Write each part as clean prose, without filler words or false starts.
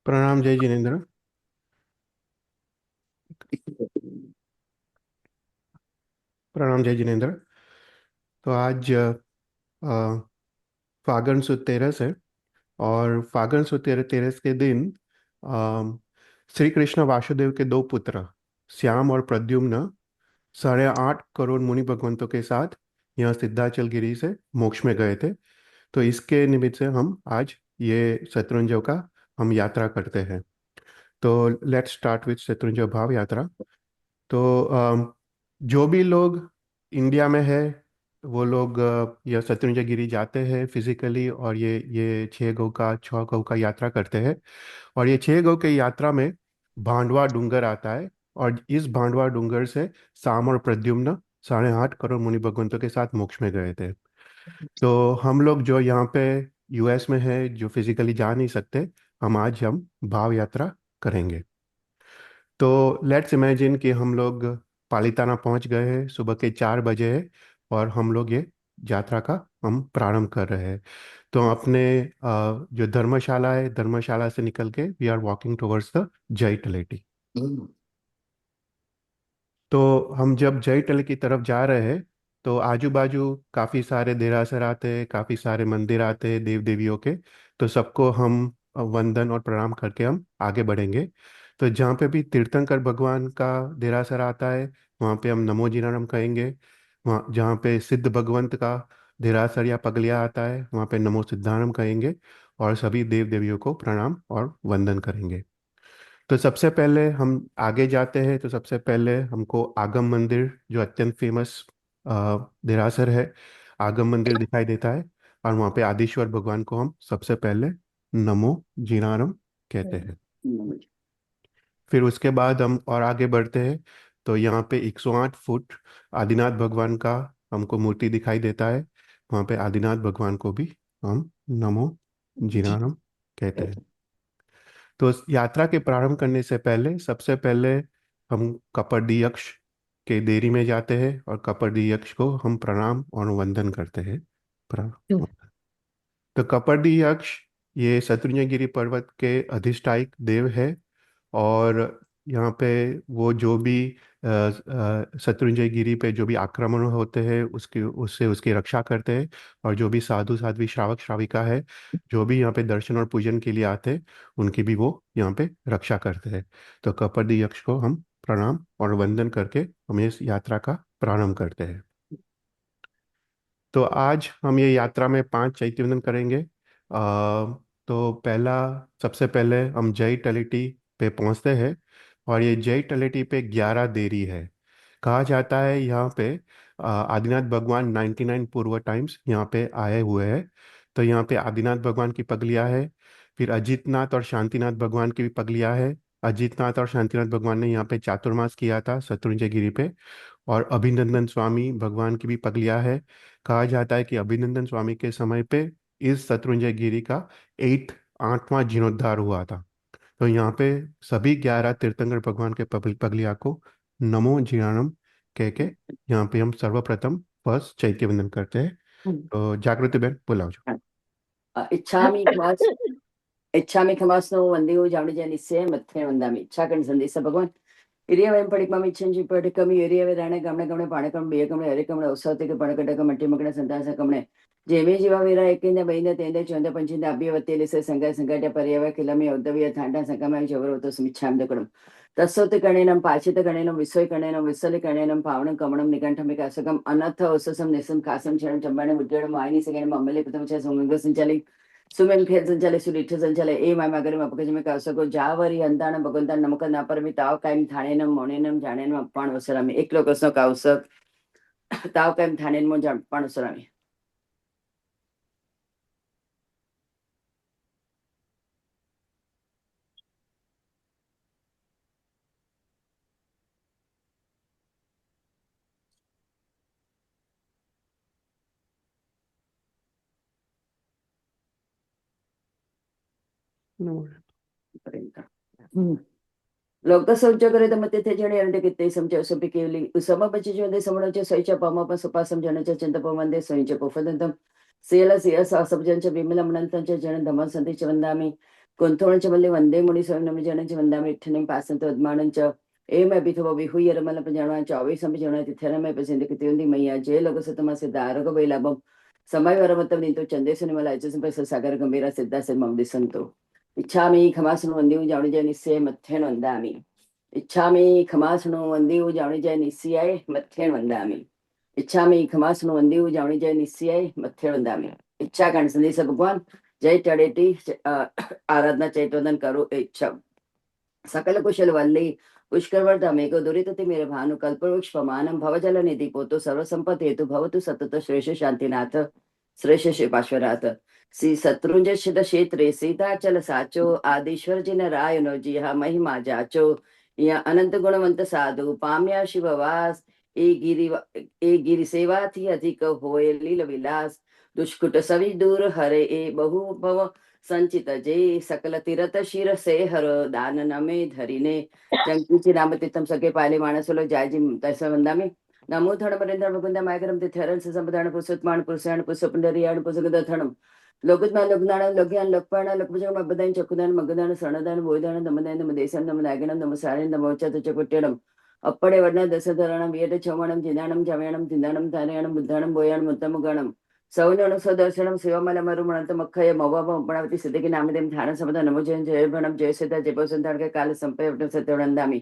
प्रणाम जय जिनेन्द्र। प्रणाम जय जिनेन्द्र। तो आज फागण सुद तेरस है। और फागण सुद तेरस के दिन अ, श्री कृष्ण वासुदेव के दो पुत्र श्याम और प्रद्युम्न 8.5 करोड़ मुनि भगवंतों के साथ यह सिद्धाचल गिरी से मोक्ष में गए थे। तो इसके निमित्त से हम आज ये शत्रुंजय का हम यात्रा करते हैं। तो लेट्स स्टार्ट विथ शत्रुंजय भाव यात्रा। तो जो भी लोग इंडिया में है वो लोग यह शत्रुंजय गिरी जाते हैं फिजिकली, और ये 6 गौ का यात्रा करते हैं। और ये 6 गौ की यात्रा में भांडवा डूंगर आता है। और इस भांडवा डूंगर से साम और प्रद्युम्न 8.5 करोड़ मुनि भगवंतों के साथ मोक्ष में गए थे। तो हम लोग जो यहाँ पे यूएस में है, जो फिजिकली जा नहीं सकते, हम भाव यात्रा करेंगे। तो लेट्स इमेजिन कि हम लोग पालिताना पहुंच गए हैं, सुबह के 4 बजे है। और हम लोग ये यात्रा का हम प्रारंभ कर रहे हैं। तो अपने जो धर्मशाला है, धर्मशाला से निकल के we are walking towards the Jay Taleti. तो हम जब जय तले की तरफ जा रहे हैं, तो आजू बाजू काफ़ी सारे देरासर आते हैं, काफ़ी सारे मंदिर आते हैं देव देवियों के। तो सबको हम वंदन और प्रणाम करके हम आगे बढ़ेंगे। तो जहाँ पे भी तीर्थंकर भगवान का देरासर आता है, वहाँ पे हम नमो जीरानम कहेंगे। वहाँ जहाँ पे सिद्ध भगवंत का देरासर या पगलिया आता है, वहाँ पे नमो सिद्धानम कहेंगे। और सभी देव देवियों को प्रणाम और वंदन करेंगे। तो सबसे पहले हम आगे जाते हैं, तो सबसे पहले हमको आगम मंदिर, जो अत्यंत फेमस देरासर है, आगम मंदिर दिखाई देता है। और वहाँ पे आदिश्वर भगवान को हम सबसे पहले नमो जीनारम कहते हैं। फिर उसके बाद हम और आगे बढ़ते हैं। तो यहाँ पे 108 फुट आदिनाथ भगवान का हमको मूर्ति दिखाई देता है। वहाँ पे आदिनाथ भगवान को भी हम नमो जीनारम कहते हैं। तो इस यात्रा के प्रारंभ करने से पहले सबसे पहले हम कपर्दी यक्ष के देरी में जाते हैं, और कपर्दी यक्ष को हम प्रणाम और वंदन करते हैं। प्रणाम। तो कपर्दी यक्ष ये शत्रुंजयगिरी पर्वत के अधिष्ठायक देव है। और यहाँ पे वो जो भी शत्रुंजय गिरी पे जो भी आक्रमण होते हैं उसकी उससे उसकी रक्षा करते हैं। और जो भी साधु साध्वी श्रावक श्राविका है, जो भी यहाँ पे दर्शन और पूजन के लिए आते हैं, उनकी भी वो यहाँ पे रक्षा करते हैं। तो कपर्दी यक्ष को हम प्रणाम और वंदन करके हम इस यात्रा का प्रारंभ करते हैं। तो आज हम ये यात्रा में 5 चैत्यवंदन करेंगे। तो सबसे पहले हम जय टलिटी पे पहुंचते हैं। और ये जय टलिटी पे 11 देरी है। कहा जाता है यहाँ पे आदिनाथ भगवान 99 पूर्व टाइम्स यहाँ पे आए हुए हैं। तो यहाँ पे आदिनाथ भगवान की पगलिया है। फिर अजितनाथ और शांतिनाथ भगवान की भी पगलिया है। अजितनाथ और शांतिनाथ भगवान ने यहाँ पे चातुर्मास किया था शत्रुंजय गिरी पे। और अभिनंदन स्वामी भगवान की भी पगलिया है। कहा जाता है कि अभिनंदन स्वामी के समय पे इस शत्रुंजय गिरी का 8वां जीर्णोद्धार हुआ था। तो यहाँ पे सभी 11 तीर्थंकर भगवान के पगलिया को नमो जीर्णम कह के यहाँ पे हम सर्वप्रथम फर्स्ट चैत्य वंदन करते हैं। तो जागृति बहन बुलाओ जो। इच्छामि खमास इच्छामि खमास्नो वंदे जावणिजय निश्चय मत्थे वंदामि इच्छाकण संदेश भगवान ಹಿರಿಯ ವೆಂಪಡಿಕಮಿ ಇಚ್ಛಂಜಿ ಪಡಿಕಮಿ ಹಿರಿಯ ವೇದಾಣೆ ಗಮನೆ ಗಮನೆ ಪಾಣಕಮೆ ಬೇಯಕಮೆ ಹರಿಕಮೆ ಔಷಧಿಕ ಪಣಕಟಕ ಮಟ್ಟಿ ಮಗಣ ಸಂತಾಸ ಕಮಣೆ ಜೇಮೆ ಜೀವ ವೀರ ಏಕೆಂದ ಬೈಂದ ತೇಂದ ಚಂದ ಪಂಚಿಂದ ಅಭ್ಯವತ್ತಿಯಲ್ಲಿ ಸಂಘ ಸಂಘಟ ಪರ್ಯವ ಕಿಲಮಿ ಉದ್ದವಿಯ ತಾಂಡ ಸಂಗಮ ಜವರವತ ಸುಮಿಚ್ಛಾಂದ ಕಣಂ ತಸ್ಸೋತ ಕಣೇನಂ ಪಾಚಿತ ಕಣೇನಂ ವಿಶ್ವೈ ಕಣೇನಂ ವಿಸ್ಸಲಿ ಕಣೇನಂ ಪಾವಣಂ ಕಮಣಂ ನಿಕಂಠಮಿ ಕಾಸಕಂ ಅನಥ ವಸಸಂ ನಿಸಂ ಕಾಸಂ ಶರಣಂ ಚಂಬಾಣೆ ಮುಜ್ಜಡಂ ಆಯಿನಿ ಸಗಣಂ ಅಮ್ಮಲೆ ಪ್ರಥಮ ಚ ಸಂಗಂಗ ಸಂಚಾಲಿ सुमेम खेल संचाले सुरिठ संचाले ए माय मगरी मपकज में कासको जावरी अंताण भगवंतान नमक ना परमी ताव कायम थाणेनम मोणेनम जाणेनम अप्पाण वसरामी एक लोकसनो कावसक ताव कायम थाणेनम जाणपाण वसरामी लोक सौच करे तर मग ते जणे अंडे किती समजा सोपी केली उसमा बची जे समोरच्या सईच्या पामा पण सुपा समजण्याच्या चिंतपवंदे सईचे पोफदंतम सेला सिया समजनच्या विमला मनंतच्या जण धमन संदेश वंदामी कुन्थोणं च वल्ले वन्दे मुनिसोनमिजनं च वन्दामि विठ्ठलं पासन्तोद्मानं च एमभितो विहुयरमलपजणं च अवैसंपजणं तिथरमे प्रसिन्धकृतियुन्दि मय्या जय लोकसतमस्य दारकवैलाभं समयवरमतं नीतो चन्देषु निमलायचं सागर गंभीरा सिद्धास्य मम दिसन्तो इच्छामि खमासनो वन्देव जावणिजय निस्सय मथ्येन वन्दामि इच्छामि खमासनो वन्देव जावणिजय निस्सय मथ्येन वन्दामि इच्छामि खमासनो वन्देव जावणिजय निस्सय मथ्येन वन्दामि इच्छा कांड संदेश भगवान जय टडेटी आराधना चैतवंदन करो इच्छा सकल कुशल वल्ली पुष्करवर्धा मेघो दुरितति मेरे भानु कल्पवृक्ष प्रमाणम भवजल निधि पोतो सर्वसंपत्ति हेतु भवतु सतत श्रेष्ठ शांतिनाथ श्रेष्ठ श्री पार्श्वनाथ श्री शत्रुंजय शिद क्षेत्रे सीताचल साचो आदिश्वर जिन राय नो जी हा महिमा जाचो या अनंत गुणवंत साधु पाम्या शिववास ए गिरि सेवा थी अधिक होए लील विलास दुष्कुट सवि दूर हरे ए बहु भव संचित जे सकल तीरथ शिर से हर दान नमे धरीने जंकीची नाम तिथम सके पाले मानसोलो जायजी तैसा वंदामी नमो थण परेंद्र मुकुंद मायकरम तिथरन संपदान पुसुतमान पुरुषान पुसुपंडरियान पुसुगद थणम लोकुतमान लोकनाण लोकयान लोकपाण लोकपजम मबदान चकुदान मगदान सणदान बोयदान दमदान दमदेशन दमदागणम दमसारण दमोचा तुचकुट्टणम अप्पड़े वर्ण दशधरणम वियट चौमणम जिनाणम जमयणम जिंदाणम धारयणम बुद्धाणम बोयाण मुत्तम गणम सौनणु सदर्शनम शिवमल मरुमणंत मखय मवाब अपणावती सिद्धकी नामदेम ध्यान समद नमो जय जय भणम जय सिद्ध जय बसंताण के काल संपय वटम सत्यवनंदामी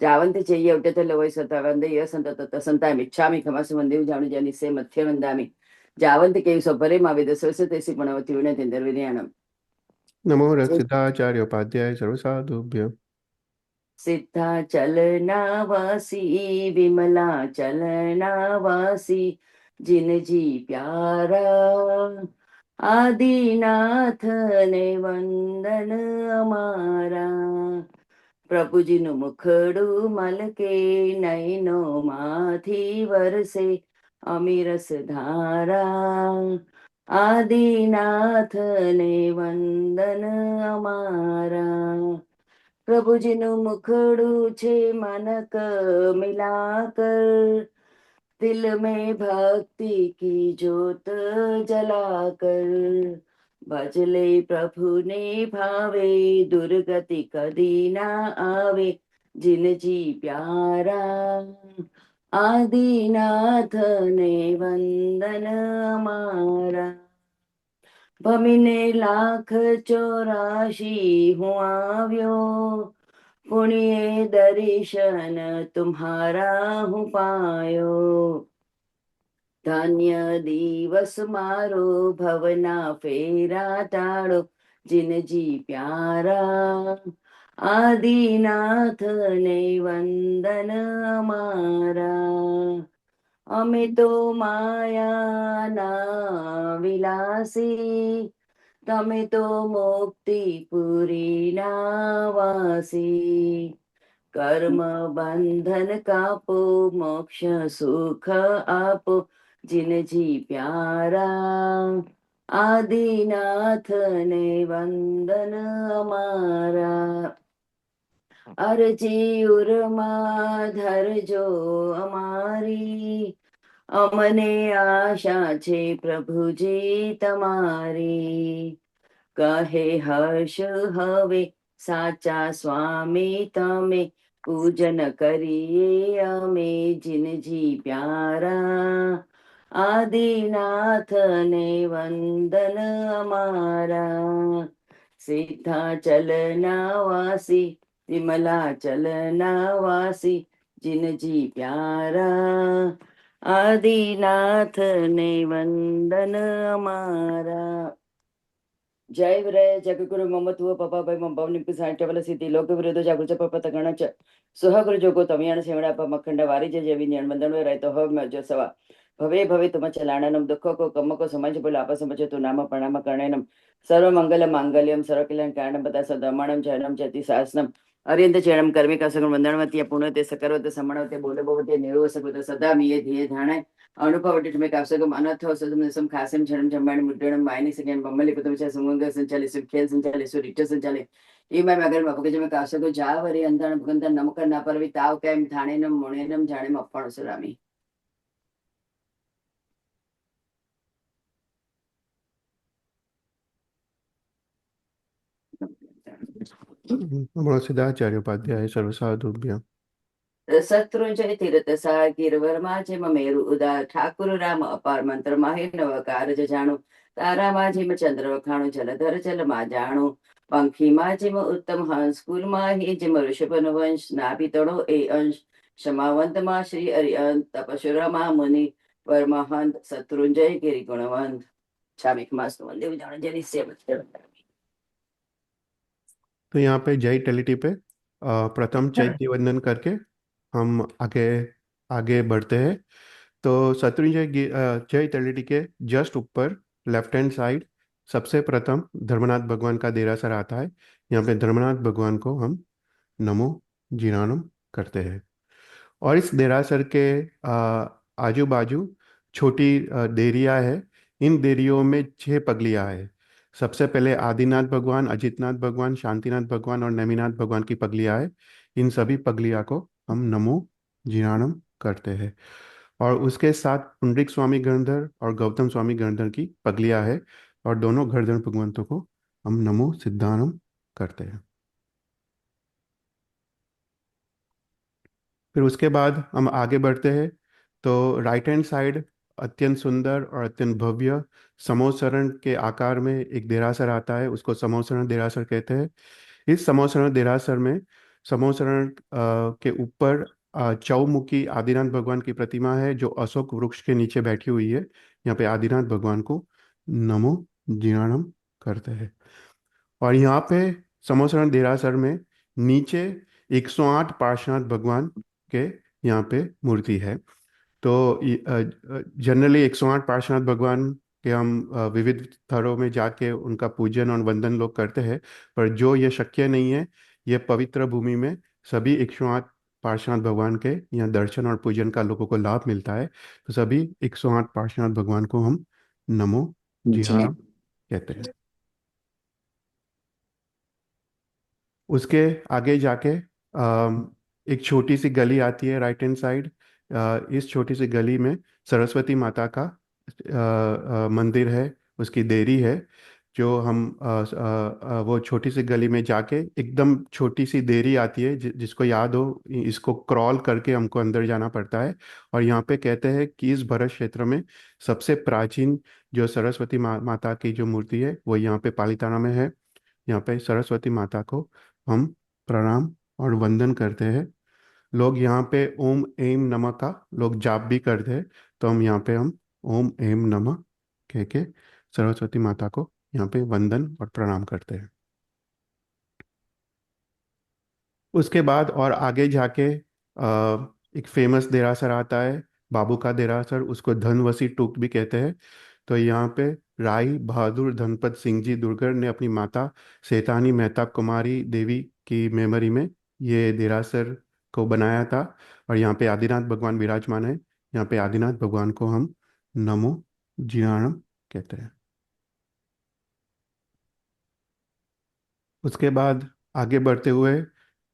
जावंत चेय उठत लवय सत वंदे य संत तत संताय मिच्छामि खमस वंदेव जाणु जनि से मध्य वंदामी जावंत के सबरे माविद सोस तेसी पुणवती विनय तिंदर विनयनम नमो रक्षिताचार्य उपाध्याय सर्वसाधुभ्य। सिद्धा चलनावासी विमला चलनावासी जिन जी प्यारा आदिनाथ ने वंदन अमारा प्रभुजीनु मुखड़ू मलके नैनो माथी वरसे अमीरस धारा आदिनाथ ने वंदन अमारा प्रभुजीनु मुखड़ू छे मनक मिलाकर दिल में भक्ति की ज्योत जलाकर भजले प्रभु ने भावे दुर्गति कदी ना आवे जिन जी प्यारा आदिनाथ ने वंदन हमारा भमिने लाख 84 हूँ आव्यो पुण्य दर्शन तुम्हारा हूँ पायो धन्य दिवस मारो भवना फेरा टाड़ो जिन जी प्यारा आदिनाथ ने वंदन हमारा अमे तो माया ना विलासी तमे तो मुक्ति पुरी नावासी कर्म बंधन कापो मोक्ष सुख आपो जिन जी प्यारा आदिनाथ ने वंदन हमारा अरजी उरमा धरजो अमारी अमने आशा छे प्रभुजी तमारी कहे हर्ष हवे साचा स्वामी तमे पूजन करिए अमे जिन जी प्यारा आदिनाथ ने वंदन हमारा सीधा चलना वासी विमला चलना वासी जिन जी प्यारा आदिनाथ ने वंदन हमारा जय विरय जगगुरु ममत्व पपा भाई मम भवनि पिसाटवल सिद्धि लोक विरोध जागृत पपत गणच सुहगुरु जोगो तमियान सेवड़ा मखंड वारी जय विज्ञान बंधन में रहतो हो मैं जो सवा भवे भवे तुम चलाणनम दुखो को कम को समझ बोल आप समझ तु नाम प्रणाम करणेनम सर्व मंगल मांगल्यम सर्व कल्याण कारणम पदा सदमणम चरणम चति शासनम अरियंत चरणम कर्मिका सगुण वंदनवती पुण्यते सकरवते समणवते बोले भवते निरो सकवते सदा मिये धिये ध्याने अनुभवटे तुम्हें कापसगम अनथ सदम सम खासम छणम जम्बाण मुद्रणम मायनी सगन बम्मले कुतम छ सुमंग संचाले सुखेल संचाले सुरिट संचाले ई मैं मगर मपके जमे कापसगो जा वरे अंधण भगंतन नमकर ना परवी ताव केम थाणेनम मोणेनम जाणे मप्पण सुरामी नमो सिद्धाचार्य उपाध्याय सर्वसाधुभ्यः। शत्रुंजय तीरथ सागिर वर्मा जे मेरु उदार ठाकुर राम अपार मंत्र माहे नव कारज जाणु तारा माझी में चंद्र वखाणु जलधर जल मा जाणु पंखी माझी में उत्तम हंस कुल माही जिम ऋषभ वंश नाभि तड़ो ए अंश क्षमावंत मा श्री अरियंत तपशुरमा मुनि परमहंत शत्रुंजय गिरि गुणवंत छामिक मास वंदे जाणु जनि से तो यहाँ पे जय टेलिटी पे प्रथम चैत्य वंदन करके हम आगे आगे बढ़ते हैं। तो शत्रुंजय जय टेलिटी के जस्ट ऊपर लेफ्ट हैंड साइड सबसे प्रथम धर्मनाथ भगवान का देरासर आता है। यहाँ पे धर्मनाथ भगवान को हम नमो जीराणम करते हैं। और इस देरासर के आजू बाजू छोटी देरियाँ है। इन देरियों में 6 पगलियाँ है। सबसे पहले आदिनाथ भगवान, अजितनाथ भगवान, शांतिनाथ भगवान और नेमिनाथ भगवान की पगलियाँ है। इन सभी पगलियाँ को हम नमो जीराणम करते हैं। और उसके साथ पुंडरीक स्वामी गणधर और गौतम स्वामी गणधर की पगलियाँ है। और दोनों गणधर भगवंतों को हम नमो सिद्धानम करते हैं। फिर उसके बाद हम आगे बढ़ते हैं। तो राइट हैंड साइड अत्यंत सुंदर और अत्यंत भव्य समोसरण के आकार में एक देरासर आता है। उसको समोसरण देरासर कहते हैं। इस समोसरण देरासर में समोसरण के ऊपर चौमुखी आदिनाथ भगवान की प्रतिमा है जो अशोक वृक्ष के नीचे बैठी हुई है। यहाँ पे आदिनाथ भगवान को नमो जीर्णम करते हैं। और यहाँ पे समोसरण देरासर में नीचे 108 पार्श्वनाथ भगवान के यहाँ पे मूर्ति है। तो जनरली 108 पार्श्वनाथ भगवान के हम विविध स्थलों में जाके उनका पूजन और वंदन लोग करते हैं। पर जो ये शक्य नहीं है, ये पवित्र भूमि में सभी 108 पार्श्वनाथ भगवान के यहाँ दर्शन और पूजन का लोगों को लाभ मिलता है। तो सभी 108 पार्श्वनाथ भगवान को हम नमो जी हाँ। जिहारम कहते हैं। उसके आगे जाके एक छोटी सी गली आती है राइट हैंड साइड। इस छोटी सी गली में सरस्वती माता का मंदिर है, उसकी देरी है। जो हम वो छोटी सी गली में जाके एकदम छोटी सी देरी आती है जिसको याद हो इसको क्रॉल करके हमको अंदर जाना पड़ता है। और यहाँ पे कहते हैं कि इस भरत क्षेत्र में सबसे प्राचीन जो सरस्वती माता की जो मूर्ति है वो यहाँ पे पालिताना में है। यहाँ पे सरस्वती माता को हम प्रणाम और वंदन करते हैं। लोग यहाँ पे ओम एम नमः का लोग जाप भी करते हैं। तो हम ओम एम नमः कह के सरस्वती माता को यहाँ पे वंदन और प्रणाम करते हैं। उसके बाद और आगे जाके एक फेमस देरासर आता है, बाबू का देरासर। उसको धनवसी टूक भी कहते हैं। तो यहाँ पे राई बहादुर धनपत सिंह जी दुर्गर ने अपनी माता सेतानी मेहताब कुमारी देवी की मेमोरी में ये देरासर को बनाया था। और यहाँ पे आदिनाथ भगवान विराजमान है। यहाँ पे आदिनाथ भगवान को हम नमो जिनाणम कहते हैं। उसके बाद आगे बढ़ते हुए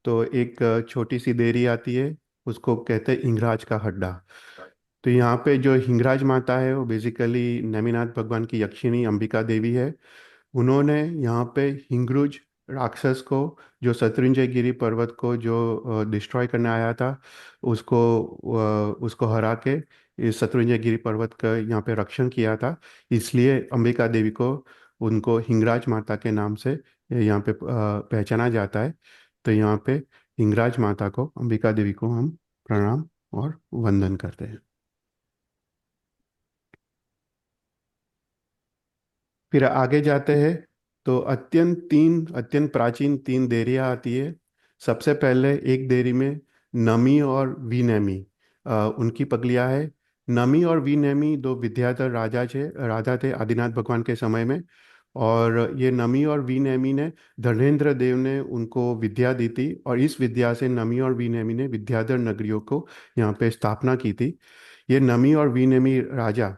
तो एक छोटी सी देरी आती है। उसको कहते हैं इंगराज का हड्डा। तो यहाँ पे जो हिंगराज माता है वो बेसिकली नेमिनाथ भगवान की यक्षिणी अंबिका देवी है। उन्होंने यहाँ पे हिंगरुज राक्षस को, जो शत्रुंजय गिरी पर्वत को जो डिस्ट्रॉय करने आया था, उसको हरा के इस शत्रुंजय गिरी पर्वत का यहाँ पे रक्षण किया था। इसलिए अंबिका देवी को उनको हिंगराज माता के नाम से यहाँ पे पहचाना जाता है। तो यहाँ पे हिंगराज माता को, अंबिका देवी को हम प्रणाम और वंदन करते हैं। फिर आगे जाते हैं तो अत्यंत प्राचीन 3 देरियाँ आती है। सबसे पहले एक देरी में नमी और विनैमी उनकी पगलियाँ है। नमी और विनैमी दो विद्याधर राजा थे आदिनाथ भगवान के समय में। और ये नमी और विनैमी ने, धर्मेंद्र देव ने उनको विद्या दी थी। और इस विद्या से नमी और विनैमी ने विद्याधर नगरियों को यहाँ पे स्थापना की थी। ये नमी और विनमी राजा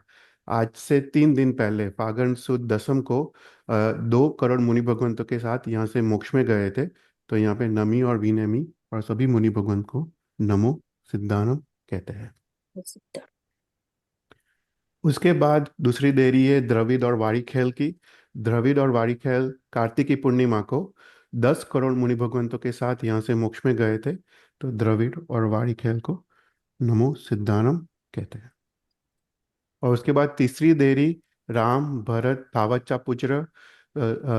आज से 3 दिन पहले फागण सुद दसम को 2 करोड़ मुनि भगवंतों के साथ यहाँ से मोक्ष में गए थे। तो यहाँ पे नमी और विनमी और सभी मुनि भगवंत को नमो सिद्धानम कहते हैं। उसके बाद दूसरी देरी है द्रविड़ और वाड़ीखेल की। द्रविड़ और वाड़ीखेल कार्तिक की पूर्णिमा को 10 करोड़ मुनि भगवंतों के साथ यहाँ से मोक्ष में गए थे। तो द्रविड़ और वाड़ीखेल को नमो सिद्धानम कहते हैं। और उसके बाद तीसरी देरी राम भरत भावच्चा पुत्र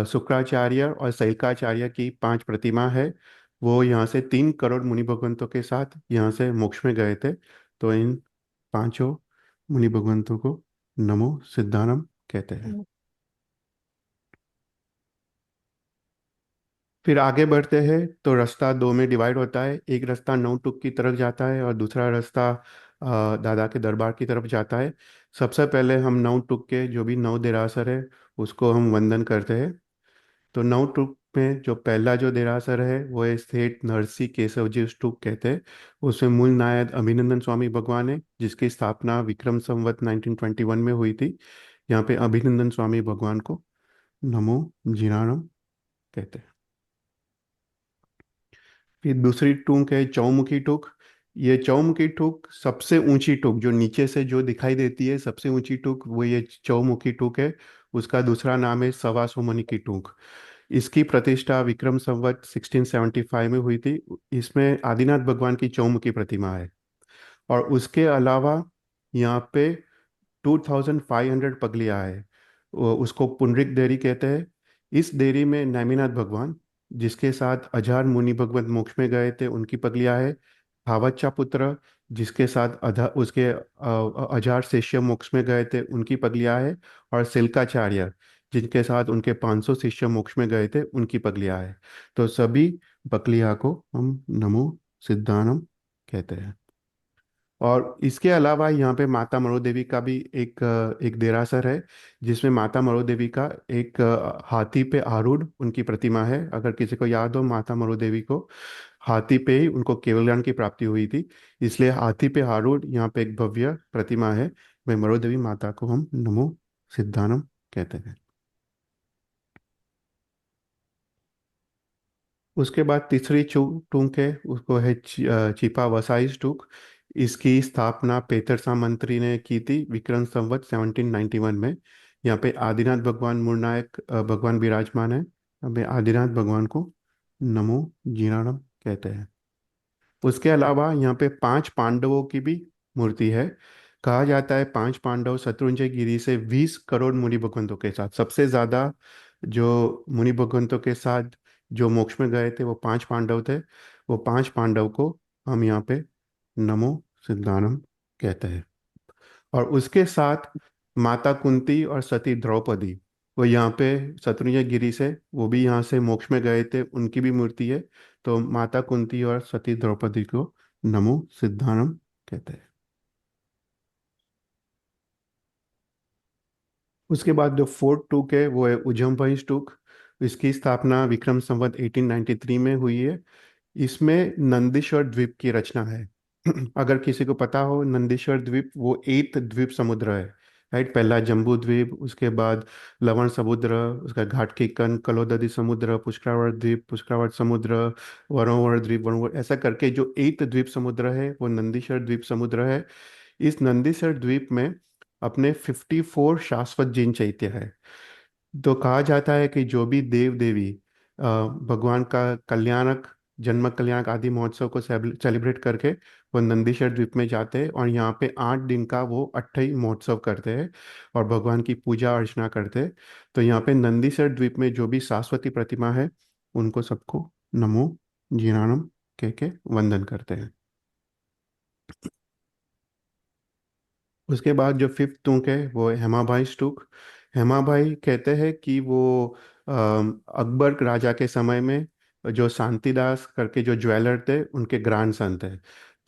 शुक्राचार्य और सैकाचार्य की 5 प्रतिमा है। वो यहाँ से 3 करोड़ मुनि भगवंतों के साथ यहाँ से मोक्ष में गए थे। तो इन पांचों मुनि भगवंतों को नमो सिद्धानम कहते हैं। फिर आगे बढ़ते हैं तो रास्ता दो में डिवाइड होता है। एक रास्ता नौटुक की तरफ जाता है और दूसरा रास्ता दादा के दरबार की तरफ जाता है। सबसे पहले हम नौटुक के जो भी नौ देरासर है उसको हम वंदन करते हैं। तो नौटुक में जो पहला जो देरासर है वो है सेठ नरसी केशवजी टुक कहते हैं। उसमें मूल नायक अभिनंदन स्वामी भगवान है जिसकी स्थापना विक्रम संवत 1921 में हुई थी। यहाँ पे अभिनंदन स्वामी भगवान को नमो जीराणम कहते हैं। फिर दूसरी टूक है चौमुखी टूक। ये चौमुखी टूक सबसे ऊंची टूक जो नीचे से जो दिखाई देती है सबसे ऊंची टूक वो ये चौमुखी टूक है। उसका दूसरा नाम है सवा सुमनी की टूक। इसकी प्रतिष्ठा विक्रम संवत 1675 में हुई थी। इसमें आदिनाथ भगवान की चौमुखी प्रतिमा है। और उसके अलावा यहाँ पे 2500 पगलियाँ है। उसको पुंडरिक देरी कहते हैं। इस देरी में नेमिनाथ भगवान जिसके साथ अजार मुनि भगवत मोक्ष में गए थे उनकी पगलियाँ है। भावच्चा पुत्र जिसके साथ अजार शिष्य मोक्ष में गए थे उनकी पगलियाँ है। और सिल्काचार्य जिनके साथ उनके 500 शिष्य मोक्ष में गए थे उनकी पगलियाँ है। तो सभी पगलियाँ को हम नमो सिद्धानम कहते हैं। और इसके अलावा यहाँ पे माता मरो देवी का भी एक देरासर है जिसमें माता मरो देवी का एक हाथी पे आरूढ़ उनकी प्रतिमा है। अगर किसी को याद हो माता मरो देवी को हाथी पे ही उनको केवल ज्ञान की प्राप्ति हुई थी। इसलिए हाथी पे आरूढ़ यहाँ पे एक भव्य प्रतिमा है। मैं मरो देवी माता को हम नमो सिद्धानम कहते हैं। उसके बाद तीसरी टूक है उसको है चिपा वसाइस टूक। इसकी स्थापना पेतरसा मंत्री ने की थी विक्रम संवत 1791 में। यहाँ पे आदिनाथ भगवान मुरनायक भगवान विराजमान है। हमें आदिनाथ भगवान को नमो जीराणम कहते हैं। उसके अलावा यहाँ पे 5 पांडवों की भी मूर्ति है। कहा जाता है 5 पांडव शत्रुंजय गिरी से 20 करोड़ मुनि भगवंतों के साथ सबसे ज्यादा जो मुनि भगवंतों के साथ जो मोक्ष में गए थे वो 5 पांडव थे। वो 5 पांडव को हम यहाँ पे नमो सिद्धानम कहते हैं। और उसके साथ माता कुंती और सती द्रौपदी वो यहाँ पे शत्रुंजय गिरी से वो भी यहाँ से मोक्ष में गए थे उनकी भी मूर्ति है। तो माता कुंती और सती द्रौपदी को नमो सिद्धानम कहते हैं। उसके बाद जो फोर्थ टूक है वो है उजमभई टूक। इसकी स्थापना विक्रम संवत 1893 में हुई है। इसमें नंदीश्वर द्वीप की रचना है। अगर किसी को पता हो नंदीश्वर द्वीप वो 8th द्वीप समुद्र है। राइट पहला जम्बू द्वीप उसके बाद लवण समुद्र उसका घाटकीकन कलोदधी समुद्र पुष्करावर्त द्वीप पुष्करावर्त समुद्र वरोवर द्वीप वरोवर ऐसा करके जो 8th द्वीप समुद्र है वो नंदीश्वर द्वीप समुद्र है। इस नंदीश्वर द्वीप में अपने 54 शाश्वत जैन चैत्य है। तो कहा जाता है कि जो भी देव देवी भगवान का कल्याणक जन्म कल्याणक आदि महोत्सव को सेलिब्रेट करके वो नंदीश्वर द्वीप में जाते हैं और यहाँ पे 8 दिन का वो अट्ठाई महोत्सव करते हैं और भगवान की पूजा अर्चना करते हैं। तो यहाँ पे नंदीश्वर द्वीप में जो भी सरस्वती प्रतिमा है उनको सबको नमो जीराणम कह के वंदन करते हैं। उसके बाद जो फिफ्थ टूक है वो है हेमाभाई टूक। हेमाभाई कहते हैं कि वो अकबर राजा के समय में जो शांतिदास करके जो ज्वेलर थे उनके ग्रैंड सन थे।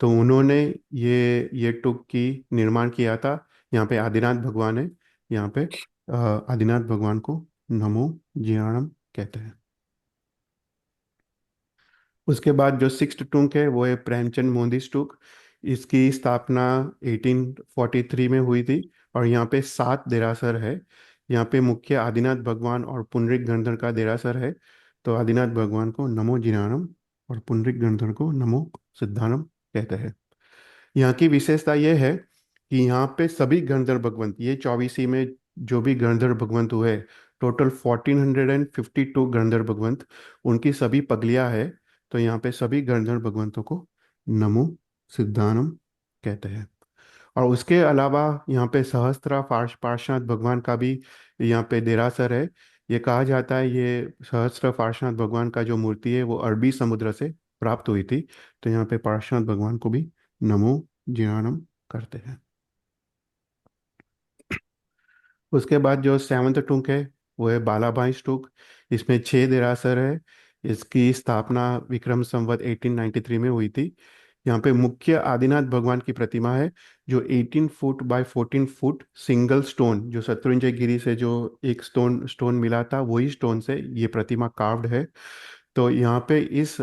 तो उन्होंने ये टूक की निर्माण किया था। यहाँ पे आदिनाथ भगवान है। यहाँ पे आदिनाथ भगवान को नमो जीराणम कहते हैं। उसके बाद जो सिक्स्थ टूक है वो है प्रेमचंद मोदी टूक। इसकी स्थापना 1843 में हुई थी। और यहाँ पे 7 देरासर है। यहाँ पे मुख्य आदिनाथ भगवान और पुंडरीक गणधर का देरासर है। तो आदिनाथ भगवान को नमो जिनानम और पुंडरीक गणधर को नमो सिद्धानम कहते हैं। यहाँ की विशेषता यह है कि यहाँ पे सभी गंधर्व भगवंत, ये चौबीसी में जो भी गंधर्व भगवंत हुए, टोटल 1452 गंधर्व भगवंत, उनकी सभी पगलियाँ है। तो यहाँ पे सभी गंधर्व भगवंतों को नमो सिद्धानम कहते हैं। और उसके अलावा यहाँ पे सहस्त्रा पार्श्वनाथ भगवान का भी यहाँ पे देरासर है। ये कहा जाता है ये सहस्त्र पार्श्वनाथ भगवान का जो मूर्ति है वो अरबी समुद्र से प्राप्त हुई थी। तो यहाँ पे पार्श्वनाथ भगवान को भी नमो जिनानम करते हैं। उसके बाद जो सेवंथ टुक है वो है बालाबाई टुक। इसमें 6 देरासर है। इसकी स्थापना विक्रम संवत 1893 में हुई थी। यहाँ पे मुख्य आदिनाथ भगवान की प्रतिमा है, जो 18 foot by 14 foot single stone, जो शत्रुंजय गिरी से जो एक स्टोन स्टोन मिला था वही स्टोन से ये प्रतिमा कार्व्ड है। तो यहाँ पे इस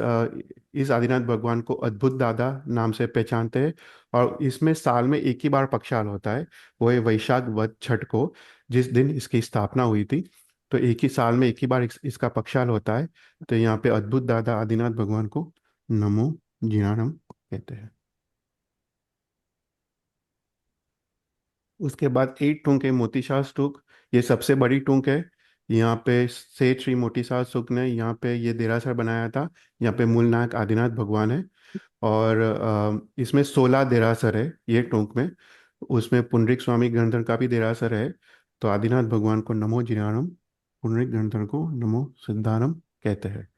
आदिनाथ भगवान को अद्भुत दादा नाम से पहचानते हैं। और इसमें साल में एक ही बार पक्षाल होता है, वो है वैशाख वद छठ को, जिस दिन इसकी स्थापना हुई थी। तो एक ही साल में एक ही बार इसका पक्षाल होता है। तो यहाँ पे अद्भुत दादा आदिनाथ भगवान को नमो जिनानम कहते हैं। उसके बाद 8 टूक है मोतीशाह स्तूप। ये सबसे बड़ी टूक है। यहाँ पे सेठ श्री मोतीशाह सुक ने यहाँ पे ये देरासर बनाया था। यहाँ पे मूल नायक आदिनाथ भगवान है। और इसमें 16 देरासर है ये टोंक में। उसमें पुंडरीक स्वामी गणधर का भी देरासर है। तो आदिनाथ भगवान को नमो जिनानम, पुंडरीक गणधर को नमो सिद्धानम कहते हैं।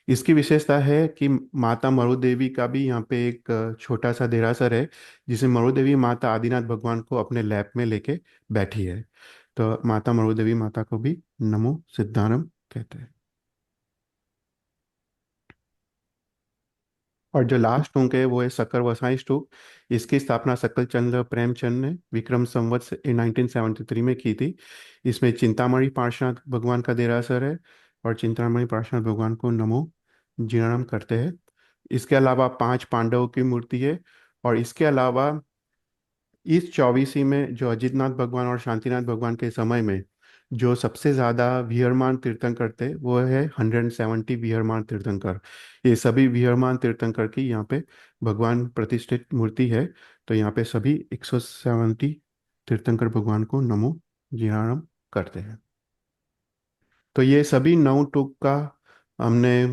इसकी विशेषता है कि माता मरु देवी का भी यहाँ पे एक छोटा सा देरासर है, जिसमें मरु देवी माता आदिनाथ भगवान को अपने लैप में लेके बैठी है। तो माता मरु देवी माता को भी नमो सिद्धानम कहते हैं। और जो लास्ट टूक है वो है शक्कर वसाई टूक। इसकी स्थापना सकल चंद्र प्रेमचंद ने विक्रम संवत 1973 में की थी। इसमें चिंतामणि पार्श्वनाथ भगवान का देरासर है। और चिंतामणि पार्श्वनाथ भगवान को नमो जिनाम करते हैं। इसके अलावा 5 पांडवों की मूर्ति है। और इसके अलावा इस चौबीसी में जो अजितनाथ भगवान और शांतिनाथ भगवान के समय में जो सबसे ज्यादा विहरमान तीर्थंकर थे वो है 170 विहरमान तीर्थंकर। ये सभी विहरमान तीर्थंकर की यहाँ पे भगवान प्रतिष्ठित मूर्ति है। तो यहाँ पे सभी 170 तीर्थंकर भगवान को नमो जिनाम करते हैं। तो ये सभी 9 टूक का हमने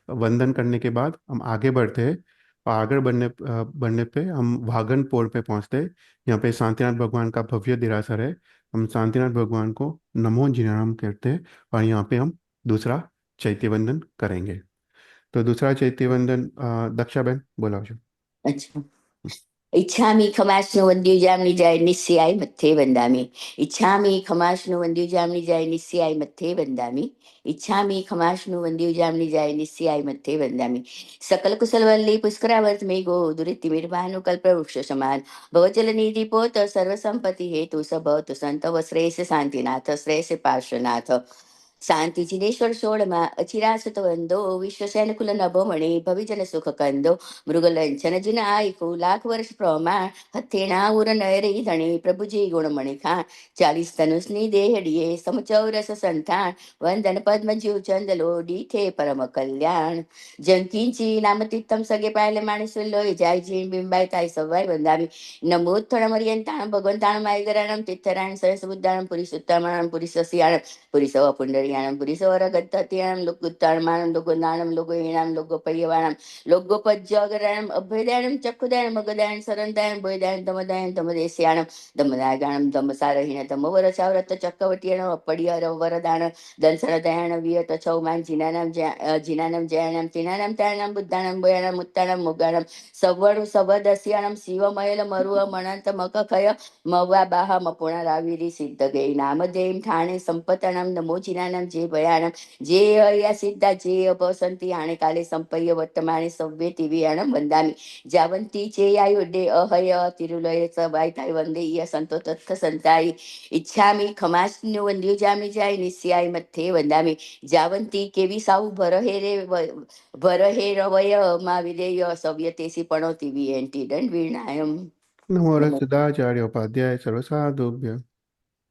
वंदन करने के बाद हम आगे बढ़ते हैं। और आगे बढ़ने पे हम वागनपोर पे पहुंचते हैं। यहाँ पे शांतिनाथ भगवान का भव्य देरासर है। हम शांतिनाथ भगवान को नमो जिनाम कहते हैं। और यहाँ पे हम दूसरा चैत्य वंदन करेंगे। तो दूसरा चैत्य वंदन दक्षा बहन बोला। अच्छा। इच्छामि खमाश्नु वन्द्युजां निजाय निस्याय मत्थे वन्दामि। इच्छामि खमाश्नु वन्द्युजां निजाय निस्याय मत्थे वन्दामि। इच्छामि खमाश्नु वन्द्युजां निजाय निस्याय मत्थे वन्दामि। सकल कुशल वल्ली पुष्करावर्त में गो दुरितिमिर्भानु कल्पवृक्ष समान। भवजल निधि पोत सर्व संपत्ति हेतु सब तो संत व श्रेयस शांतिनाथ श्रेयस पार्श्वनाथ। शांति जिनेश्वर सोळमा अचिरासुत वंदो विश्वसैन कुल नभोमणि भविजन सुख कंदो। मृगलंचन जिन आयु लाख वर्ष प्रमाण हथेणा उर नयरे धणे प्रभुजी गुणमणि खान। 40 धनुषनी देहड़िए समचौरस संतान वंदन पद्म जीव चंद लोडी थे परम कल्याण। जंकिंची नाम तीर्थम सगे पायले माणिस लोय जाय जी बिंबाय ताय सवाय वंदामी। नमोत्थण मरियंताण भगवंताण मायगराणम तीर्थरायण सरस बुद्धाणम पुरी सुत्तामणम पुरी ससियाणम पुरी सव पुंडरीयाणम पुरी सवर गत्ततीयाणम लोकुत्ताणमाणम लोकुनाणम लोकुहीणाम लोकपय्यवाणम लोकपज्जगराणम अभयदायणम चक्षुदायणम मगदायण शरणदायण भयदायण दमदायण दमदेश्याणम दमदायगाणम दमसारहीण दमवर चाव्रत चक्रवटीयण अपडियर वरदान दंसरदायण वियत छौमान जिनानम जयानम तिनानम तायणम बुद्धाणम भयाणम उत्ताणम मुगाणम सव्वणु सवदस्याणम शिवमयल मरुव मणंत मकखय मवा बाहा मपुणा राविरी सिद्ध गे नामधेयम ठाणे संपतनम नमो जिनानम जे भयानम जे अया सिद्धा जे अपसंती आणे काले संपय्य वर्तमाने सव्ये तिवियाणम वंदामि। जावंती चे आयुडे अहय तिरुलय च वायताय वंदे य संतो तत्थ संताई। इच्छामि खमास्नु वंद्युजामि जाय निस्याय मत्थे वंदामि। जावंती केवी साऊ भरहे रवय मा विदेय सव्यतेसी पणोति विएंटी दंड वीणायम। नमो नमो। सदाचार्य उपाध्याय सर्वसाधुभ्य।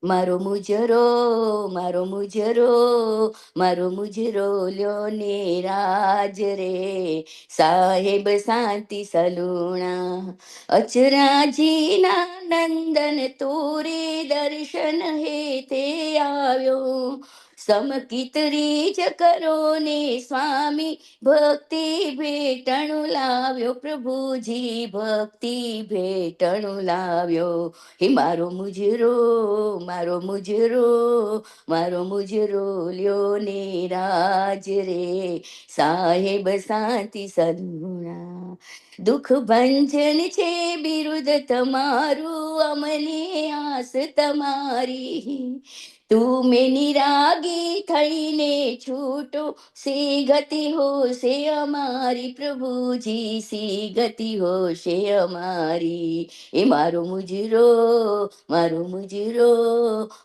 મારો મુજરો, મારો મુજરો, મારો મુજરો લ્યો ને રાજ રે, સાહેબ શાંતિ સલુણા. અચરાજીના નંદન તોરે દર્શન હે તે આવ્યો, સમકિતરી જ કરો ને સ્વામી, ભક્તિ ભેટણું લાવ્યો પ્રભુજી, ભક્તિ ભેટણું લાવ્યો. હે મારો મુજરો, મારો મુજરો, મારો મુજરો લ્યો ને રાજ રે, સાહેબ શાંતિ સદગુણા. દુઃખ ભંજન છે બિરુદ તમારું, અમને આસ તમારી, તું નિરાગી થઈને છૂટો, સી ગતિ હોશે અમારી પ્રભુજી, સી ગતિ હોશે અમારી. એ મારો મુજરો, મારો મુજરો,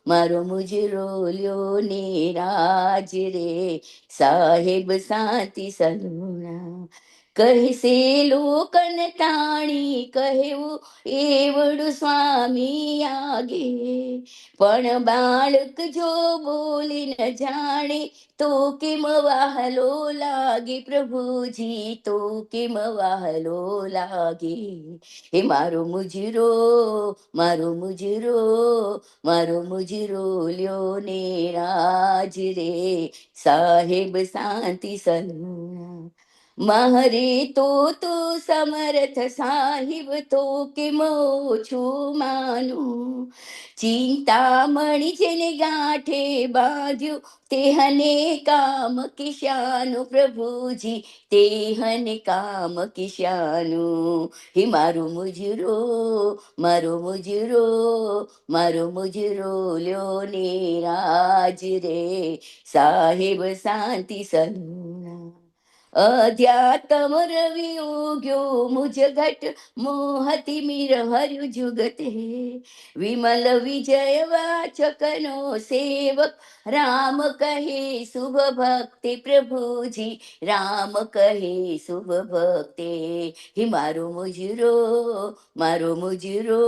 મારો મુજરો લ્યો ને રાજ રે, સાહેબ શાંતિ સલુણા. કહેશે લોકન તાણી કહેવું એવડું સ્વામી આગે, પણ બાળક જો બોલી ન જાણે, તો કેમ વહાલો લાગે પ્રભુજી, તો કેમ વહાલો લાગે. હે મારો મુજરો, મારો મુજરો, મારો મુજરો લ્યો ને રાજ રે, સાહેબ શાંતિ સલુણા. મારે તો સમર્થ સાહિબ તો કેમ ઓછું માનું, ચિંતામણી જેને ગાંઠે બાંધ્યું, તેહને કામ કિશાનું પ્રભુજી, તેહને કામ કિશાનું. હે મારો મુજરો, મારો મુજરો, મારો મુજરો લ્યો ને રાજ રે, સાહેબ શાંતિ સલુણા. અધ્યાત્મ રવિ ઉગ્યો મુજ ઘટ, મોહતી મીર હર્યું જુગતે, વિમલ વિજય વાચકનો સેવક, રામ કહે શુભ ભક્તિ પ્રભુજી, રામ કહે શુભ ભક્તિ. હે મારો મુજરો, મારો મુજરો,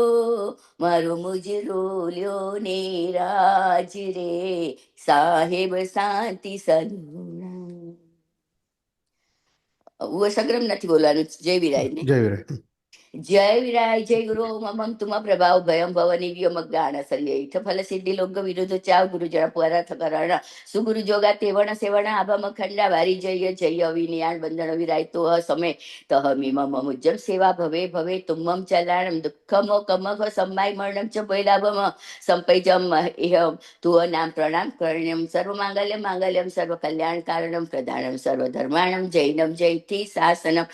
મારો મુજરો લ્યો ને રાજ રે, સાહેબ શાંતિ સલુણા. સગ્રમ નથી બોલવાનું, જય વિરાય ને. જય વિરાય. જય વિરાય, જય ગુરુ મમ તુમ પ્રભાવ ભયમ ભવની વ્યોમ જ્ઞાન સર્ય ઇઠ ફલ સિદ્ધિ લોક વિરુદ્ધ ચાવ ગુરુ જળ પુરા થકરણ, સુગુરુ જોગા તેવણ સેવણ આભમ ખંડા વારી જય જય વિનિયાણ બંધન વિરાય તો સમય, તહ મીમ મુજ્જમ સેવા ભવે ભવે તુમ્મમ ચલાણમ દુઃખમો કમખ સમ્માય મરણમ ચ ભૈલાભમ સંપૈજમ એહમ તુઅ નામ પ્રણામ કરણ્યમ સર્વ માંગલ્યમ માંગલ્યમ સર્વ કલ્યાણ કારણમ પ્રધાનમ સર્વ ધર્માણમ જૈનમ જયથી શાસનમ,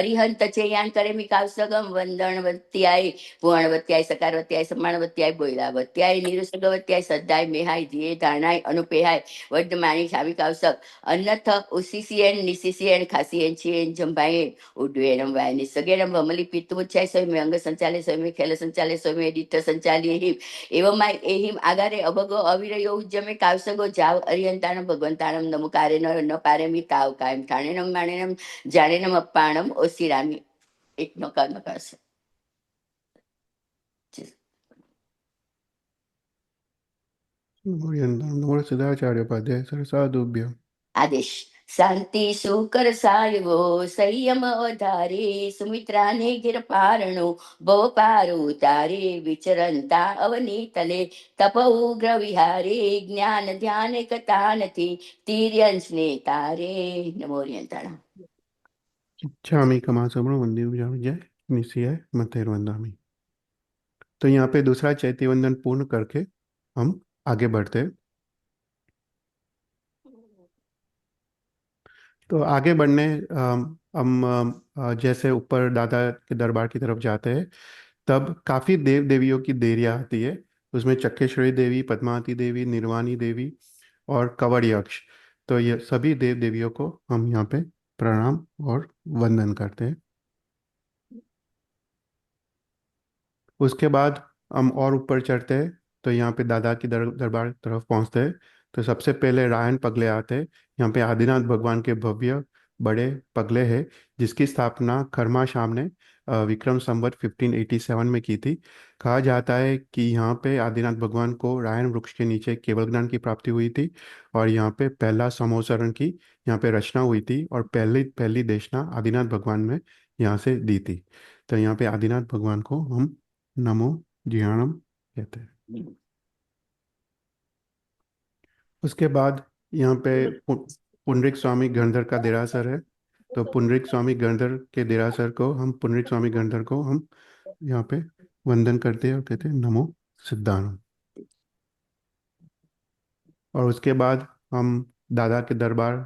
અરિહંત ચેયાન કરે મિકાવસગમ વંદનવત્યાય પુણવત્યાય સકારવત્યાય સમાણવત્યાય બોયલાવત્યાય નિરુસગવત્યાય સદ્દાય મેહાય ધીએ ધારણાય અનુપેહાય વર્ધમાની શાવિકાવસક અન્નથ ઉસીસીએન નિસીસીએન ખાસીએન છીએન જંભાએ ઉડ્વેનમ વાય નિસગેનમ વમલી પિત્તુચ્છાય સ્વયં અંગ સંચાલે સ્વયં ખેલ સંચાલે સ્વયં દિઠ સંચાલી હિમ એવમાય એહિમ આગારે અભગો અવિરયો ઉજ્જમે કાવસગો જાવ અરિયંતાણમ ભગવંતાણમ નમુકારે ન પારેમી તાવ કાયમ ઠાણેનમ માણેનમ જાણેનમ અપ્પાણમ ઓસિરામી. એક નકાર નકાર છે. નમો સદાચાર્ય ઉપાધ્યાય સરસાદુભ્ય. આદેશ. શાંતિ શુકર સાયવો સંયમ વધારે, સુમિત્રાને ઘેર પારણો ભવ પાર ઉતારે, વિચરંતા અવની તલે તપ ઉગ્ર વિહારે, જ્ઞાન ધ્યાન કથા નથી તિર્યંશ ને તારે. નમો રિયંતાણા. इच्छामि कमासुमं वंदे विजय निश्चय मतेर वंदामि. तो यहाँ पे दूसरा चैती वंदन पूर्ण करके हम आगे बढ़ते हैं. तो आगे बढ़ने जैसे ऊपर दादा के दरबार की तरफ जाते हैं, तब काफ़ी देव देवियों की देरियाँ आती है. उसमें चक्केश्वरी देवी, पद्मावती देवी, निर्वाणी देवी और कंवर यक्ष. तो ये सभी देव देवियों को हम यहाँ पे प्रणाम और वंदन करते हैं. उसके बाद हम और ऊपर चढ़ते हैं, तो यहाँ पे दादा की दरबार तरफ पहुँचते हैं. तो सबसे पहले रायन पगले आते हैं. यहाँ पे आदिनाथ भगवान के भव्य बड़े पगले हैं, जिसकी स्थापना खरमा शाम ने विक्रम संवत 1587 में की थी। कहा जाता है कि यहाँ पे आदिनाथ भगवान को रायण वृक्ष के नीचे केवल ज्ञान की प्राप्ति हुई थी, और यहाँ पे पहला समोसरण की यहाँ पे रचना हुई थी, और पहली पहली देशना आदिनाथ भगवान में यहाँ से दी थी। तो यहाँ पे आदिनाथ भगवान को हम नमो जियाणम कहते हैं। उसके बाद यहाँ पे पुंडरीक स्वामी गणधर का देरासर है। तो पुंडरीक स्वामी गणधर के देरासर को हम पुंडरीक स्वामी गणधर को हम यहाँ पे वंदन करते हैं और कहते हैं नमो सिद्धाणम। और उसके बाद हम दादा के दरबार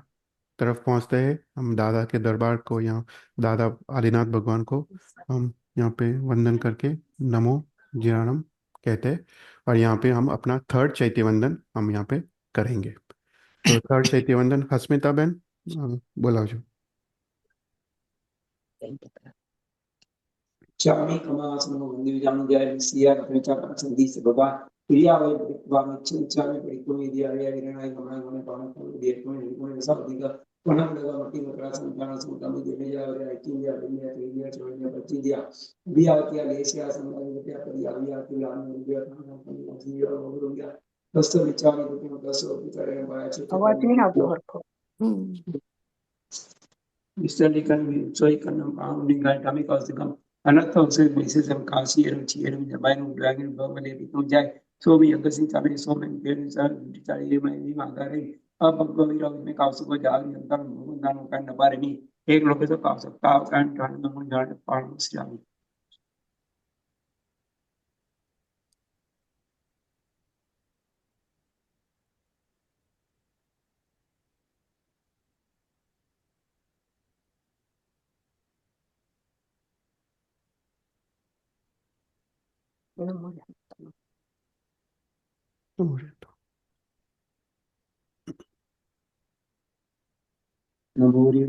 तरफ पहुँचते हैं। हम दादा के दरबार को यहाँ दादा आदिनाथ भगवान को हम यहाँ पे वंदन करके नमो जियाणम कहते हैं। और यहाँ पे हम अपना थर्ड चैत्य वंदन हम यहाँ पे करेंगे। तो थर्ड चैत्य वंदन हस्मिता बहन बोला जो। Chami kama sama mandi jamu jaya siya kerja sendiri sebab dia awal bangun chami berikut dia dia dengan kama kama bangun dia pun besar juga pernah dalam mati kekerasan karena semua dia dia itu dia cuma bacaan dia dia Malaysia sama dia dia dia dia terus bicara itu terus bicara yang banyak અવાજ નહીં આવતો હરખો. Misalnya kan soal kan meninggal kami kalau sedang anak tahu saya masih sama kasih orang cium jabai nung dragon bawa lagi tu jai so भी अगर सिंह चाबी सो में पेड़ sir बिचारे ये मैं भी मांगा रही अब बग्गो वीरों में काउस को जाग नहीं अंतर मुंडा नु kan नबारे नहीं एक लोग तो काउस kan kan नमून जाने पानी से जाने नबूरी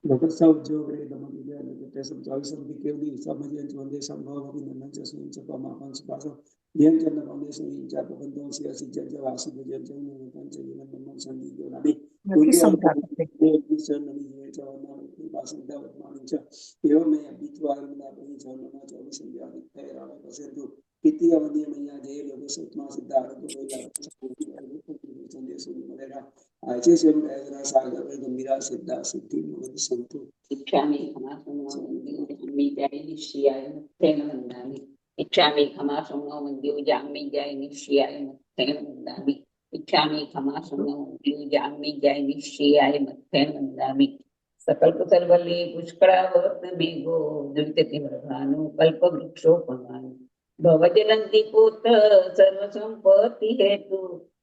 Dapat sau jawab dari teman dia, dapat saya jawab sampai kiri, sama dia cuma संभव अभी नन्हा जैसे इन सब मापन सुपासो ये करना पाने से इन जाप बंदों से ऐसी जगह वासी को जब जब में पांच जीवन नमन संधि जो नाभी નથી સંભળાતું. एक मिशन नहीं है जो ना की बात सुनता वर्तमान इंच एवं मैं अभी तो आगे में अपनी जान ना जो भी संध्या दिखता है रावण का से तो कितनी अवधि में यहाँ जे लोग सुतमा सिद्धार्थ को कोई लागू संदेश मिलेगा ऐसे से हम ऐसा सागर में गंभीरा सिद्धा सिद्धि में संतो इच्छामि खमासो जाम्मी जाय निश्चयाय तेन वन्दामि इच्छामि खमासो जाम्मी जाय निश्चयाय तेन वन्दामि इच्छामि खमासो जाम्मी जाय निश्चयाय तेन वन्दामि सकल कुशलवल्ली पुष्करावर्त मेघो दुरितति वर्धानो कल्पवृक्षोपमानो भवजलन्ति पुत्र सर्वसम्पत्ति हेतु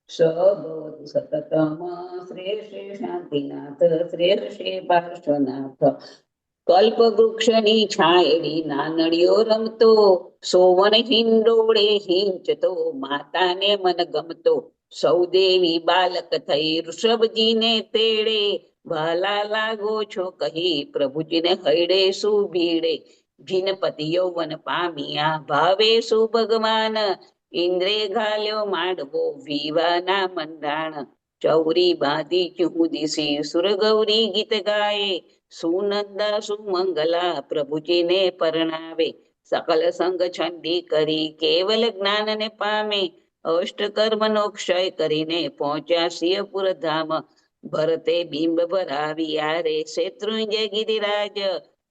सबोध सततम श्रेष्ठ शांतिनाथ श्रेष्ठ पार्श्वनाथ कल्पवृक्षनी छायेली नानड़ियो रमतो सोवन हिंडोळे हिंचतो माताने मन गमतो सौदेवी बालक थई ऋषभजीने तेड़े वाला लागो छो कही प्रभुजीने हैडे सुभीड़े जिनपति यौवन पामिया भावे सु भगवान इंद्रे घाल्यो माडवो वीवाना मंडाण चौरी बांधी चूहू दिसी सुरगौरी गीत गाए सुनंदा सुमंगला प्रभुजी ने परणावे सकल संग छंडी करी केवल ज्ञान ने पामे अष्ट कर्म नो क्षय करीने पहुंचा सिंहपुर धाम भरते बिंब भराविया रे शत्रुंजय गिरिराज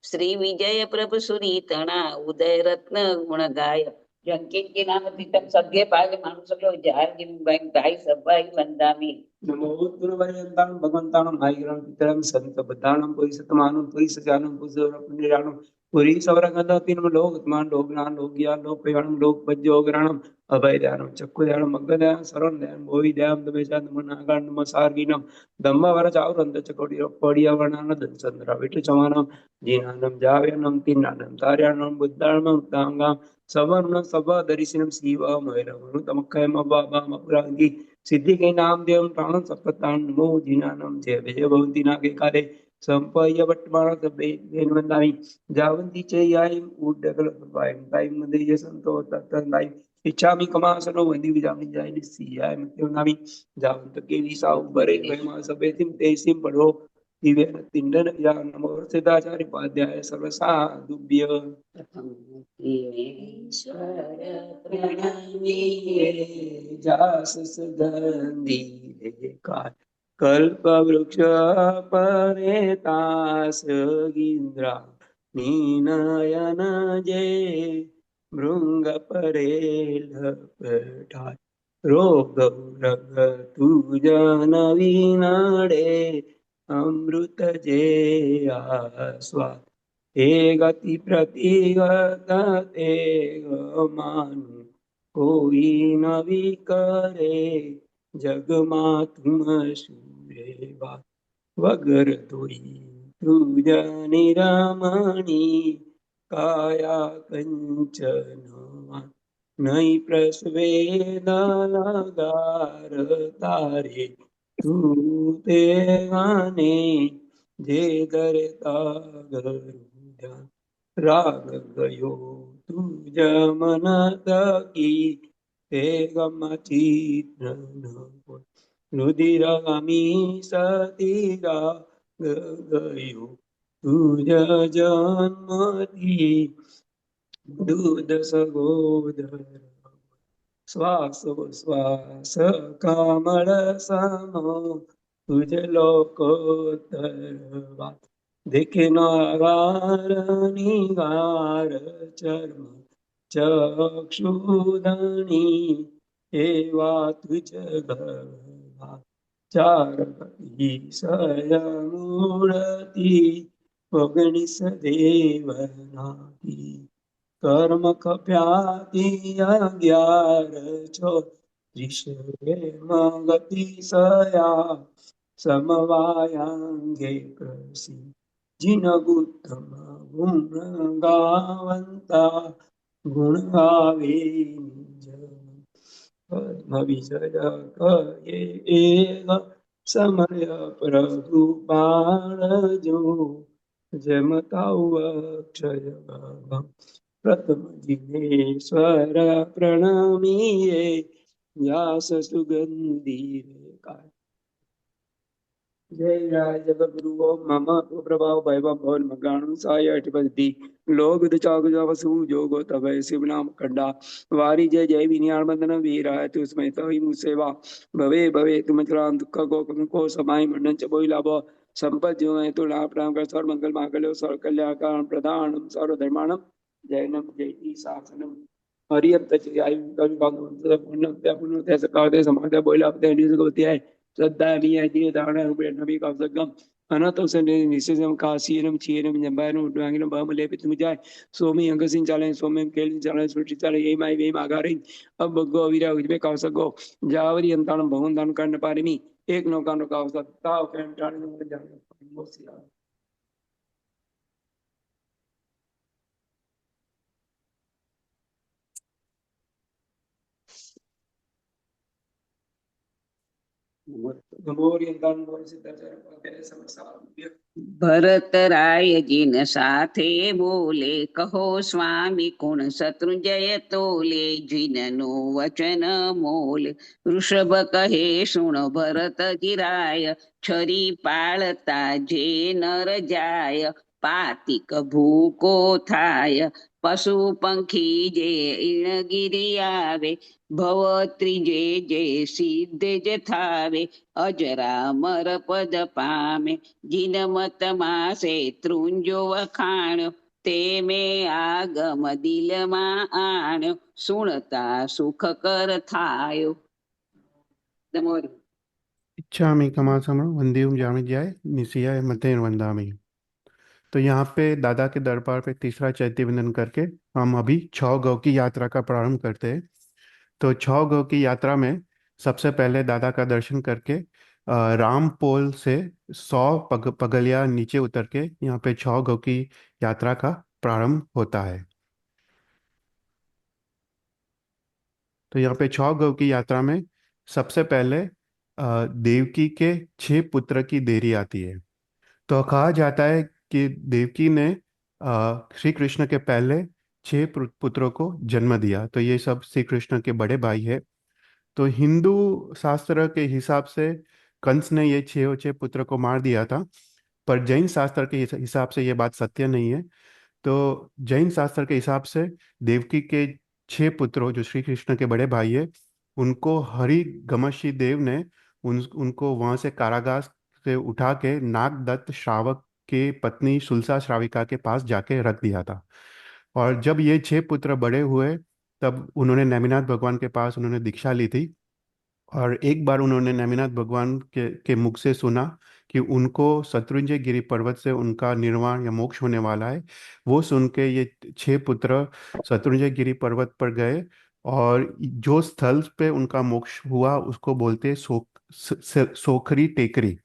श्री विजय प्रभु सुरी तणा उदय रत्न गुण गाय जंकिंची नाम तिथं सगळे पाहिले माणूस सगळं जाहीर गिरी गाई सबाई वंदामी नमो गुरुवर्यन्तां भगवन्तां भाईग्राम पितरं संत बद्धानं पुरिसतमानं पुरिसजानं पुरिसवरपुण्यजानं पुरिसवरगन्धतिनं लोकत्मानं लोकज्ञानं लोकज्ञानं लोकप्रयाणं लोकपद्योग्राणं अभयदानं चक्षुदानं मग्गदानं शरणदानं भोविदानं दमेशानं नमनागानं नमसार्गिनं धम्मवरचावरन्त चकोटिरपडियावरणानं दंसन्द्रा विष्णुचमानं जीनानं जाव्यानं तिन्नानं तार्यानं बुद्धानं तांगां सवर्णं सभदर्शिनं शिवमयरवनु तमक्कयम बाबामपुरांगी सिद्धि के नाम देव प्राण सप्तान नमो जिनानम जय विजय भवंती नागे काले संपय वर्तमान सबे वेनवंदामि जावंती चयाय उडगल सबायम टाइम मध्ये ये संतो तत्तंदाई इच्छामि कमासनो वंदी विजामि जाय निसियाय मत्यनामि जावंत के विसा उबरे प्रेमा सबे तिम तेसिम पढ़ो दिव्यतिंडन या नमो सिद्धाचार्य उपाध्याय सर्वसाधुभ्य ईश्वर प्रणमीये जास सुगंधी लेखाय कल्पवृक्ष परेतास गिंद्रा नीनयन जे भृंग परेल पठाय रोग तुजन विनडे अमृत जे आस्वाद हे गति प्रतिगत ते मानु कोई न विकरे जग मा तुम सूरे बा वगर धोई तुज निरमणी काया कंचन नहीं प्रसवेद गार तारे तू ते गाने जे दरता गरुड़ा राग गयो तुझ मन की ते गम चित्र रुधिरामी सतीरा गयो तुझ जन्मती दूध सगोदर श्वासोश्वास कमल सम तुझ लोकोत्तर देखे नागार निगार चर्म चक्षुधनी एवा तुझ गर्भा चार ईशय मूर्ति ओगणिस देवनाती कर्म कप्याति अज्ञार छो गति सया समवायांगे प्रसी जिन गुत्तम गुण गावंता गुण गावे निज पद्म विजय कये एग समय प्रभु बाण जो जमताऊ अक्षय भागम प्रथम जिनेश्वर प्रणमीये व्यास सुगंधी रेखाय जय राय जगद्गुरु ओम मम प्रभाव वैभव भवन मगाणु साय अठपति लोग चाग वसु जोगो तवय शिव नाम खंडा वारी जय जय विनियाण बंदन वीराय तुस्मय तवि मुसेवा भवे भवे तुम चरान दुख को समाय मंडन च बोई लाभ संपत जो है तो लाभ प्राण कर सर्व मंगल मांगल्य सर्व कल्याण प्रदानम सर्व धर्माणम जैनम जयति शासनम हरियम तच आयु कवि भागवत सकाते समाधि बोला है श्रद्धा मी धारणा नबी का सगम अनतो से निश्चयम काशीनम चीनम जंबायनम उड्वांगिनम बहम लेपित मुजाय सोमी अंगसिन चाले सोमेम केलिन चाले सुटि चाले ये माई वे मागारिन अब भगो अविरा उजबे का सगो जावरी अंतान भवन दान करने पारिमी एक नौकानो का ताव के अंतान में जाने मोसिया भरत राय जिन साथे बोले कहो स्वामी कुण शत्रुंजय तोले जिननु वचन मोल ऋषभ कहे सुण भरत जिराय छरी पाळता जे नर जाय पातिक भूको थाय पशु पंखी जे इणगिरी आवे भव त्रिजे जे सिद्धे जे थावे अजरामर पद पामे जिन मत मासे ત્રુંજો વખાણ્યો તે મેં આગમ દિલમાં આણ્યો સુણતા સુખકર થાયો તમારું इच्छामि कमासमं वंदेयं जामि जाय निशियाय मतेन वंदामि। तो यहाँ पे दादा के दरबार पे तीसरा चैत्य वंदन करके हम अभी 6 गौ की यात्रा का प्रारंभ करते हैं। तो 6 गौ की यात्रा में सबसे पहले दादा का दर्शन करके राम पोल से 100 पगलिया नीचे उतर के यहाँ पे 6 गौ की यात्रा का प्रारंभ होता है। तो यहाँ पे 6 गौ की यात्रा में सबसे पहले देवकी के 6 पुत्र की देरी आती है। तो कहा जाता है कि देवकी ने श्री कृष्ण के पहले 6 पुत्रों को जन्म दिया। तो ये सब श्री कृष्ण के बड़े भाई है। तो हिंदू शास्त्र के हिसाब से कंस ने ये 6 पुत्र को मार दिया था। पर जैन शास्त्र के हिसाब से ये बात सत्य नहीं है। तो जैन शास्त्र के हिसाब से देवकी के 6 पुत्रों जो श्री कृष्ण के बड़े भाई है, उनको हरि गमशी देव ने उनको वहां से कारागार से उठा के नागदत्त श्रावक के पत्नी सुलसा श्राविका के पास जाके रख दिया था। और जब ये 6 पुत्र बड़े हुए, तब उन्होंने नेमिनाथ भगवान के पास उन्होंने दीक्षा ली थी। और एक बार उन्होंने नेमिनाथ भगवान के मुख से सुना कि उनको शत्रुंजय गिरी पर्वत से उनका निर्वाण या मोक्ष होने वाला है। वो सुन के ये 6 पुत्र शत्रुंजय गिरी पर्वत पर गए, और जो स्थल पे उनका मोक्ष हुआ उसको बोलते हैं सोखरी टेकरी।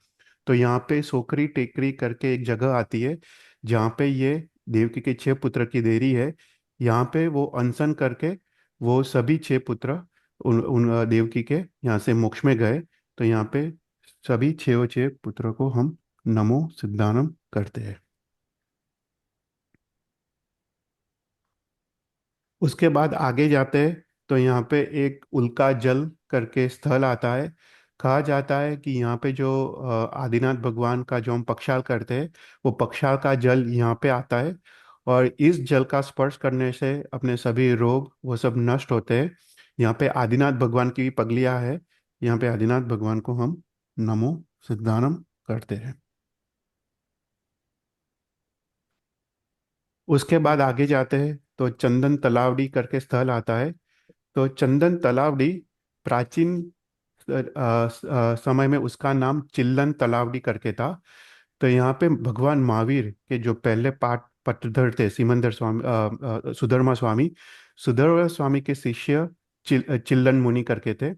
तो यहाँ पे सोखरी टेकरी करके एक जगह आती है, जहाँ पे ये देवकी के 6 पुत्र की देरी है। यहाँ पे वो अनशन करके वो सभी 6 पुत्र उन उन देवकी के यहाँ से मोक्ष में गए। तो यहाँ पे सभी 6 पुत्रों को हम नमो सिद्धानम करते हैं। उसके बाद आगे जाते हैं तो यहाँ पे एक उल्का जल करके स्थल आता है। कहा जाता है कि यहाँ पे जो आदिनाथ भगवान का जो हम पक्षाल करते हैं, वो पक्षाल का जल यहाँ पे आता है। और इस जल का स्पर्श करने से अपने सभी रोग वो सब नष्ट होते हैं। यहाँ पे आदिनाथ भगवान की भी पगलियाँ है। यहाँ पे आदिनाथ भगवान को हम नमो सिद्धानम करते हैं। उसके बाद आगे जाते हैं तो चंदन तलावड़ी करके स्थल आता है। तो चंदन तलावड़ी प्राचीन समय में उसका नाम चिल्लन तलावड़ी करके था। तो यहाँ पे भगवान महावीर के जो पहले पाठ पट्टधर थे, सिमंदर स्वामी, सुधर्मा स्वामी, सुधर्मा स्वामी के शिष्य चिल्लन मुनि करके थे।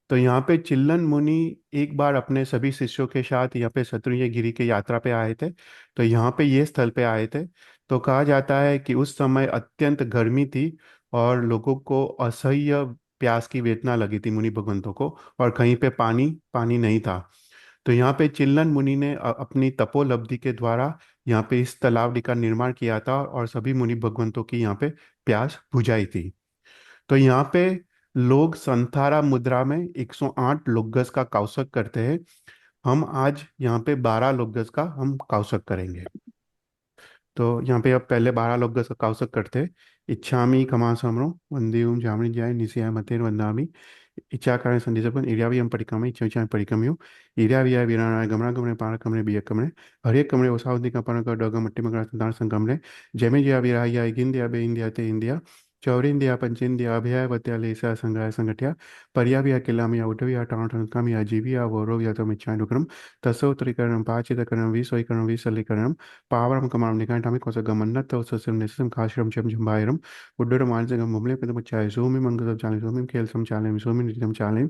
तो यहाँ पे चिल्लन मुनि एक बार अपने सभी शिष्यों के साथ यहाँ पे शत्रुंजय गिरी के यात्रा पे आए थे। तो यहाँ पे ये स्थल पे आए थे। तो कहा जाता है कि उस समय अत्यंत गर्मी थी, और लोगों को असह्य प्यास की वेदना लगी थी मुनि भगवंतों को, और कहीं पे पानी पानी नहीं था। तो यहाँ पे चिल्लन मुनि ने अपनी तपोलब्धि के द्वारा यहाँ पे इस तालाब का निर्माण किया था, और सभी मुनि भगवंतों की यहाँ पे प्यास बुझाई थी। तो यहाँ पे लोग संथारा मुद्रा में 108 लोकगज का कौशक करते हैं। हम आज यहाँ पे 12 लोकगज का हम कौशक करेंगे। तो यहाँ पे अब पहले 12 लोकगज का कौशक करते हैं। इच्छामि कमा समरो वंदे ओम जामनि जाय निशया मतेर वंदामि इच्छाकारण संदेशपन इरियावियम परिक्रमे इच्छा परिक्रम्यो इरियाविया वीराणाय गमना गमने पार कमने बिय कमने हरे कमने वसावदी का पर डग मट्टी मगरा संतान संगमने जमे जया वीराया गिंदिया बे इंदिया ते इंदिया चौरिंदिया पंचेंदिया अभया बत्या लेसा संग्रह संगठिया पर्याविया किलामिया उठविया टाण टनकामिया जीविया वोरोविया तो मिच्छाय डुक्रम तसोत्तरीकरणं पाचितकरणं विसोईकरणं विसलीकरणं पावरं कमां निकांठामि कोसगमन्नत तवसस्यं निससं काश्रम चम झंबायरम उड्डुर मानसिकं मुमले पदमुच्चाय सोमि मंगल चाले सोमि खेल समचाले सोमि नित्यम चाले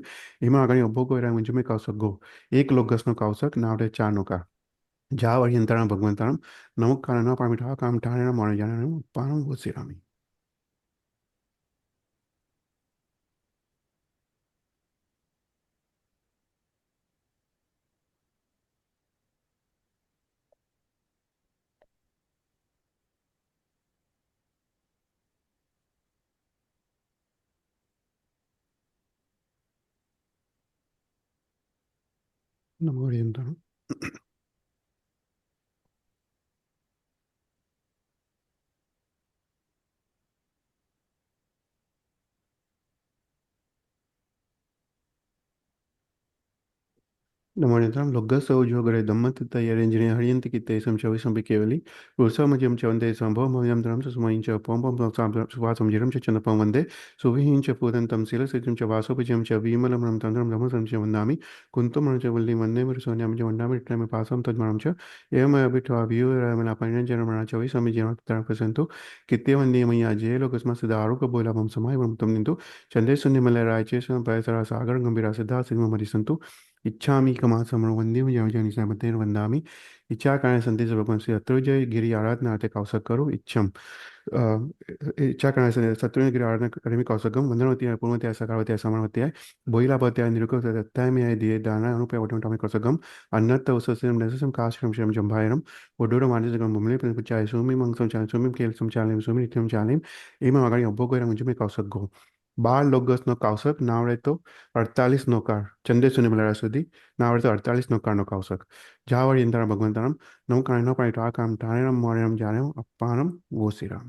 इमा अगणि अभोगो इरा मुंजमे कौसगो एक लोग गसनो कौसक नावडे चानो का जा वर्यंतरम भगवंतरम नमक कारणा पामिठा काम ठाणे माने जाने पारम वो सिरामी। नमो वर्यंतरम। नमोनितरं लोकस्य दम्मत् तयरेंजने हरियन्ति कित्तेषं चविसं केवली पुरुषमजं च वन्दे सम्भवं भव्यं धनं च सुमयं च पं पं सुवासं जिरं च चन्दपं वन्दे सुविहिं च पूदन्तं शीलसिद्धं च वासोपजं च विमलं रं तन्द्रं रमसं च वन्दामि कुन्तुमं च वल्लीं वन्दे मृसोन्यां च वन्दामि विट्टलमि पासं तद्मणं च एवमेव विठ्ठवाभियुरमलापयनं च वै समिजनं प्रसन्तु कित्ते वन्दे मय्या जय लोकस्मस्य दारुकबोलाभं समाय वं निन्तु चन्दे सुन्निमलराय च पयसरा सागर गम्भीरा सिद्धा सिंहमरिसन्तु इच्छामि कमा समरो वंदे जनि सैमतेर वंदामि इच्छा कारण संदेश भगवान श्री शत्रुंजय गिरी आराधना आते कौशक करो इच्छम इच्छा कारण से शत्रुंजय गिरी आराधना करेमि कौशकम वंदनवती है पूर्णवती है सकारवती है समरवती है बोइलापति है निरुक्त तत्ताय में है दिए दाना अनुपय वटम कौशकम अन्नत उसस्यम नससम काश्रम शम जंभायरम वडोर मानस जगम बुमले प्रचाय सुमि मंगसम चाले सुमि केल सम चाले सुमि नित्यम चाले एम आगाड़ी अब्बो को मुझे में कौशक गो 12 કૌશક ના આવડે તો 48 નોકાર ચંદેસુની મલાડા સુધી ના આવડે તો 48 નોકારનો કૌશક જાવડી અંતરા ભગવંતરમ નૌકાણી નો પાણી ટાકામ ટાણેરમ મોરેરમ જાણેમ અપ્પાનમ વોસિરામ.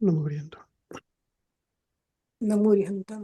નમો હરિયંતમ. નમો હરિહંતમ.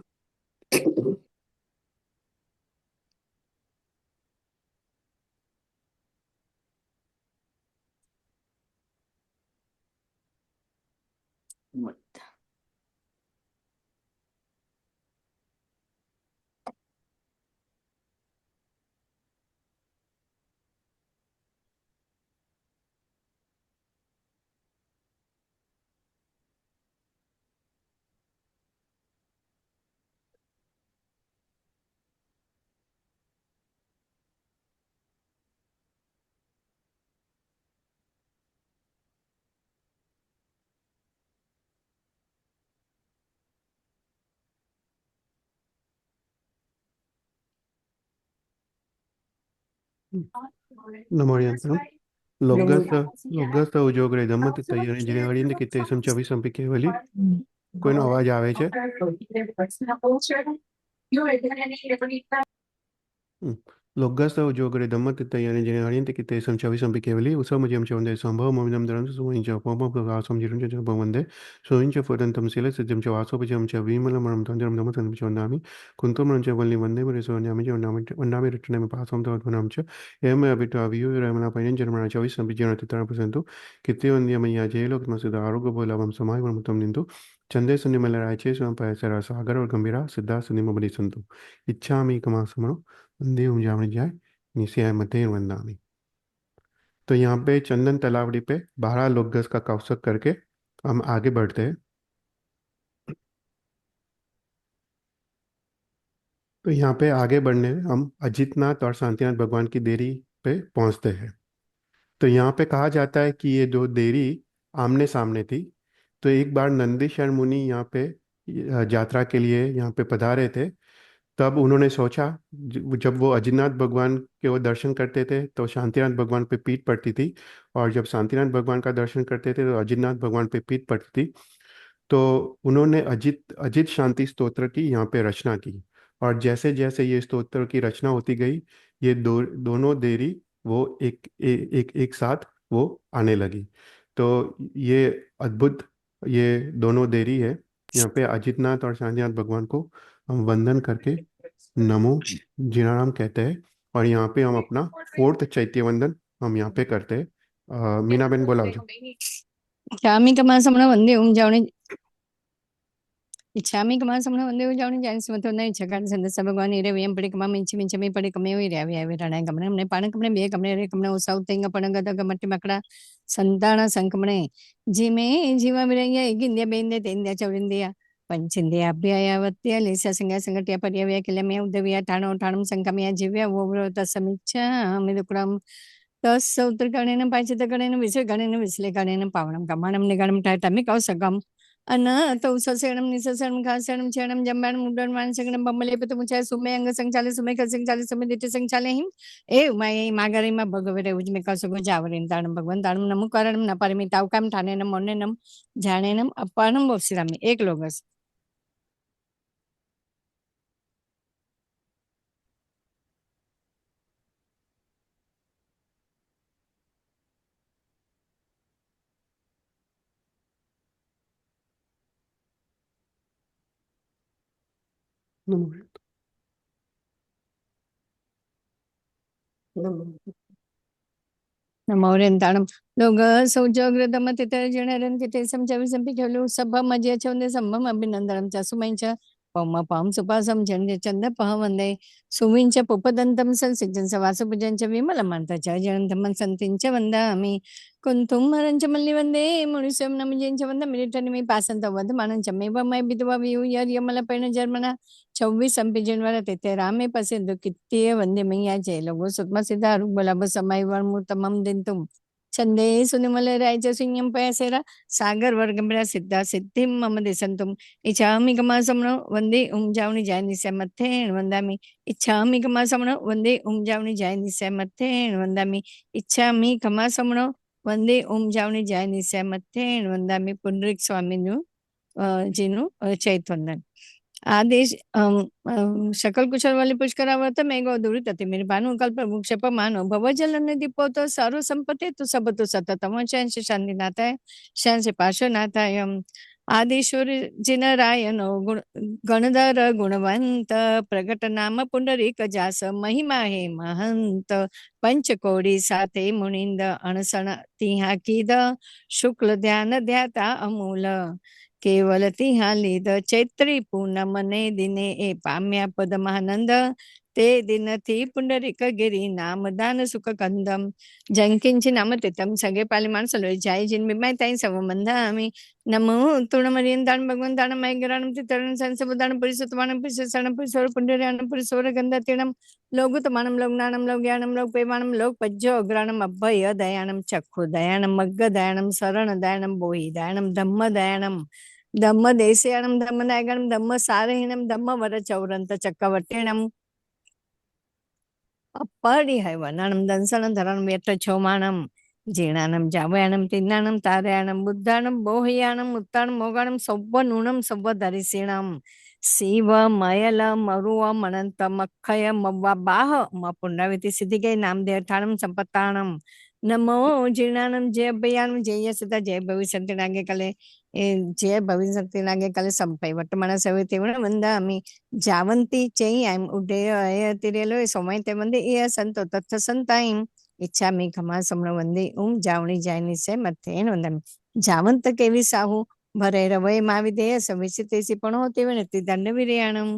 નમો હરિયંતમ. લોગસ ઉજોગરે દમત તૈયારી જેને હળીને કે તે સમચાવી સંપી કેવલી કોઈનો અવાજ આવે છે? લોગસ ઉજોગરે દમત તૈયારી જેને હળીને કે તે સમચાવી સંપી કેવલી ઉસમજમ ચવંદે સંભવ મમિદમ દરમ સુવંચ પમ આસમ જીરમ ચ ભવંદે સોઈંચ ફોદંતમ શિલ સિદ્ધમ ચ વાસોપજમ ચ વિમલમણમ તંજરમ દમતમ ચવંદામિ કુંતુમણમ ચ વલ્લી વંદે મરે સોન્યામિ ચ વંદામિ રટનમિ પાસમ તવધનમ ચ એમ અભિતો વિયો રમણા પયન જર્મણા ચોવીસ સંપિજણ તત્રણ કિત્તે વંદ્યમయ్యా జయలోకమ సుధ ఆరోగ్య బోలాభం సమాయమతం నిందు చందే సునిమల రాయచే స్వం పయసర సాగర और गंभीरा सिद्धा सुनिम बलि संतु इच्छामि कमासमनो वंदे ओम जावनि जाय निश्चय मते वंदामि। तो यहाँ पे चंदन तलावड़ी पे 12 लोकगस का कौशक करके हम आगे बढ़ते हैं। तो यहाँ पे आगे बढ़ने में हम अजितनाथ और शांतिनाथ भगवान की देरी पे पहुंचते हैं। तो यहाँ पे कहा जाता है कि ये दो देरी आमने सामने थी। तो एक बार नंदीश्वर मुनि यहाँ पे यात्रा के लिए यहाँ पे पधारे थे। तब उन्होंने सोचा, जब वो अजितनाथ भगवान के वो दर्शन करते थे तो शांतिनाथ भगवान पे पीठ पड़ती थी, और जब शांतिनाथ भगवान का दर्शन करते थे तो अजितनाथ भगवान पे पीठ पड़ती थी। तो उन्होंने अजित अजित शांति स्तोत्र की यहाँ पे रचना की, और जैसे जैसे ये स्तोत्र की रचना होती गई, ये दोनों देरी वो एक साथ वो आने लगी। तो ये अद्भुत ये दोनों देरी है। यहाँ पे अजितनाथ और शांतिनाथ भगवान को हम वंदन करके नमो जिनाराम कहते हैं, और यहाँ पे हम अपना 4th चैत्य वंदन हम यहाँ पे करते हैं। मीनाबेन बोला जो इच्छामि कमासमण वन्दे ओम जावनि इच्छामि कमासमण वन्दे ओम जावनि जानि समतो न इच्छकान संदस भगवान इरे वयम पड़े कमा मिंचि मिंचि में पड़े कमे वे रे वे रणय कमने हमने पाण कमने बे कमने रे कमने उसाव तेंग पण गद गमट्टी मकड़ा संतान संकमणे जिमे जीवा विरंगे गिंदे बेंदे तेंदे चौरिंदिया पंचिंदे अभ्यायावत्य लिसा संग संगटिया पर्यव्या किलमे उदविया ठाणो ठाणम संकमया जीव्या वो तसमिच्छा मिदुक्रम तस उत्तरकणेन पाचितकणेन विसर्गणेन विश्लेकणेन पावनं कमानं निगणं टाटमि कौसगम अन तो ससेणं निससेणं खासेणं छेणं जम्बाणं मुडणं संगणं बम्मलेपतमुचाय सुमे अंग संचाले सुमे खसंचाले सुमे दिटे संचाले हिम ए माये मागरिमा भगवरे उजमे कसगो जावरेन ताणं भगवान ताणं नमो करणं न परमि तावकाम ठाणेनं मोनेनं जाणेनं अपाणं बोसिरामि एक लोगस नमोरेंताणं लोग सौजग्रदमति जणरन किते समचवि संपि खेलु सभा मजे चौंदे संभम अभिनंदनम च सुमैंच पम पम सुपासम चंदे चंद पह वंदे सुविंच पुपदंतम संसिजन सवासुभुजन च विमलमंत च जनंतम संतिंच वंदामि कुंतुम मरंच मल्लि वंदे मुनिसम नमजिंच वंद मिलिटनि में पासंत वद मानंच मेव मै विधवा वियु यमल पैण जर्मना 26 संपिजन वाला ते रामे पसिंद कित्ते वंदे मैया जय लोगो सुतमा सिद्धा रूप बलाब समय वर्मु तमम दिन तुम चंदे सुनिमल रायच सुन्यम पयसेरा सागर वर्गम्बरा सिद्धा सिद्धिम मम दिसंतुम इच्छामि कमासमण वंदे ओम जावनि जाय निस्य मथे वंदामि इच्छामि कमासमण वंदे ओम जावनि जाय निस्य मथे वंदामि इच्छामि कमासमण वंदे ओम जावनि जाय निस्य मथे वंदामि पुंडरीक स्वामीनु जीनु चैतवंदन आदेश सकल कुशल वाली पुष्करावर्त मेघो दुरितति मेरे भानु कल्प मुक्षप मानो भवजल नदी पोतो सर्व संपत्ति तो सब तो सततम शयन से शांति नाता है शयन से पार्श्व नाता है आदिश्वर जिन रायनो गुण गणधर गुणवंत प्रगट नाम पुंडरीक जास महिमा है महंत पंचकोड़ी साथे मुनिंद अणसण तिहा कीद शुक्ल ध्यान ध्याता अमूल केवल तिहा लीध चैत्री पूनम ने दिने ए पाम्या पद महानंद ते दिन थी पुंडरीक गिरी नाम दान सुख कंदम जंकिंची नाम तितम सगे पाली मानसलो जाय जिन बिमाय ताई सब मंदामि नमो तुणमरियन दान भगवान दान मैगराणम तितरण संसबदान परिसुतमानम परिसरण परिसर पुंडरीयानम परिसर गंधतिणम लोगुतमानम लोगनानम लोग्यानम लोग पेमानम लोग पज्जो अग्राणम अभय दयानम चक्षु दयानम मग्ग दयानम शरण दयानम बोहि दयानम धम्म दयानम धम्म देशयानम धम्म नायगणम धम्म सारहीनम धम्म वर चौरंत चक्रवर्तीणम अपरिहैवनम दंसनं धरणं व्यत्र चौमानं जीर्णानं जावयानं तीर्णानं तारयानं बुद्धानं बोहयानं उत्तानं मोगानं सौवनूनं सौवधरिषीणं शिव मयल मरुव मनंत मखय मव्वा बाह म पुनरावृत्ति सिद्धिगे नामदेवठाणं संपत्ताणं नमो जीर्णानं जय भयानं जय सदा जय भविष्यन्ति नागे काले जय भविष्यन्ति नागे काले संपै वर्तमान सविते वंदामि जावन्ति चै ऐम उदय तिरेलो समय ते वंदे ये संतो तत्थ संताइम इच्छामी खमा समण वंदे जावणी जायनी से मथेन वंदम जावंत केवी साहू भरे रवय माविदेय सविचितेसी पण होते वनति दंड विरयाणम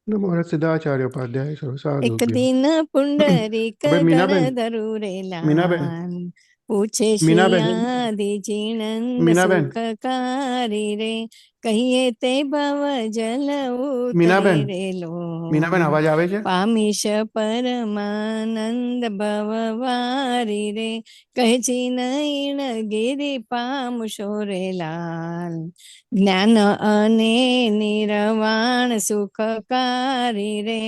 नमो सिद्धाचार्य उपाध्याय सर्व एक साधुभ्यो। दिन पुंडरीक अबे गण मीनाबेन, मीनाबेन, धरुरेलान पूछे मीनाबेन, श्रीयादि जीनंद मीनाबेन, सुखकारी रे कहिए ते भव जल उतरे मीनाबेन, रे मीनाबेन लोन अवाज आवे છે? पामीश परमानंद भववारी रे कहची नैण गिरि पामुशो रे लाल જ્ઞાન અને નિર્વાણ સુખકારી રે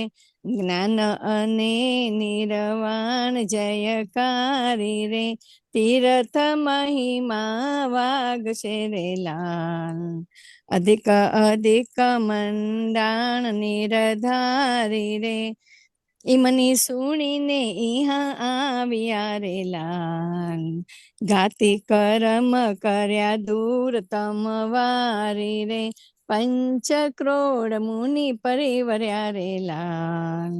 જ્ઞાન અને નિર્વાણ જયકારી રે તીર્થ મહિમા વાગશે રે લાલ અધિક અધિક મંડાણ નિરધારી રે ઈમની સુણીને ઈહા આવ્યા રે લાલ ઘાતી કરમ કર્યા દૂર તમ વારી રે પંચ ક્રોડ મુનિ પરિવર્યા રે લાલ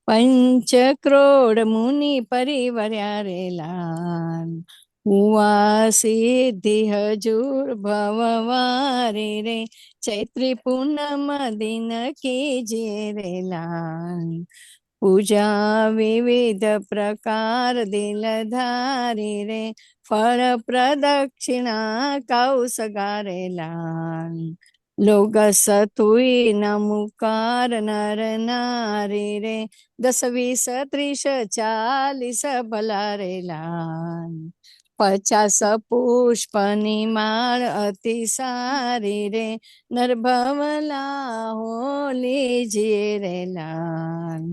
પંચ ક્રોડ મુનિ પરિવર્યા રે લાલ હુआ સિદ્ધિ હજુર ભવવારી રે ચૈત્રી પૂનમ દિન કીજે રે લાલ पूजा विविध प्रकार दिलधारी रे फल प्रदक्षिणा कौसगारे लाल लोग सतुई नमुकार नर नारी रे 10 20 30 40 भला रे लाल 50 पुष्पनी माळ अति सारी रे नरभवला होली जे रे लाल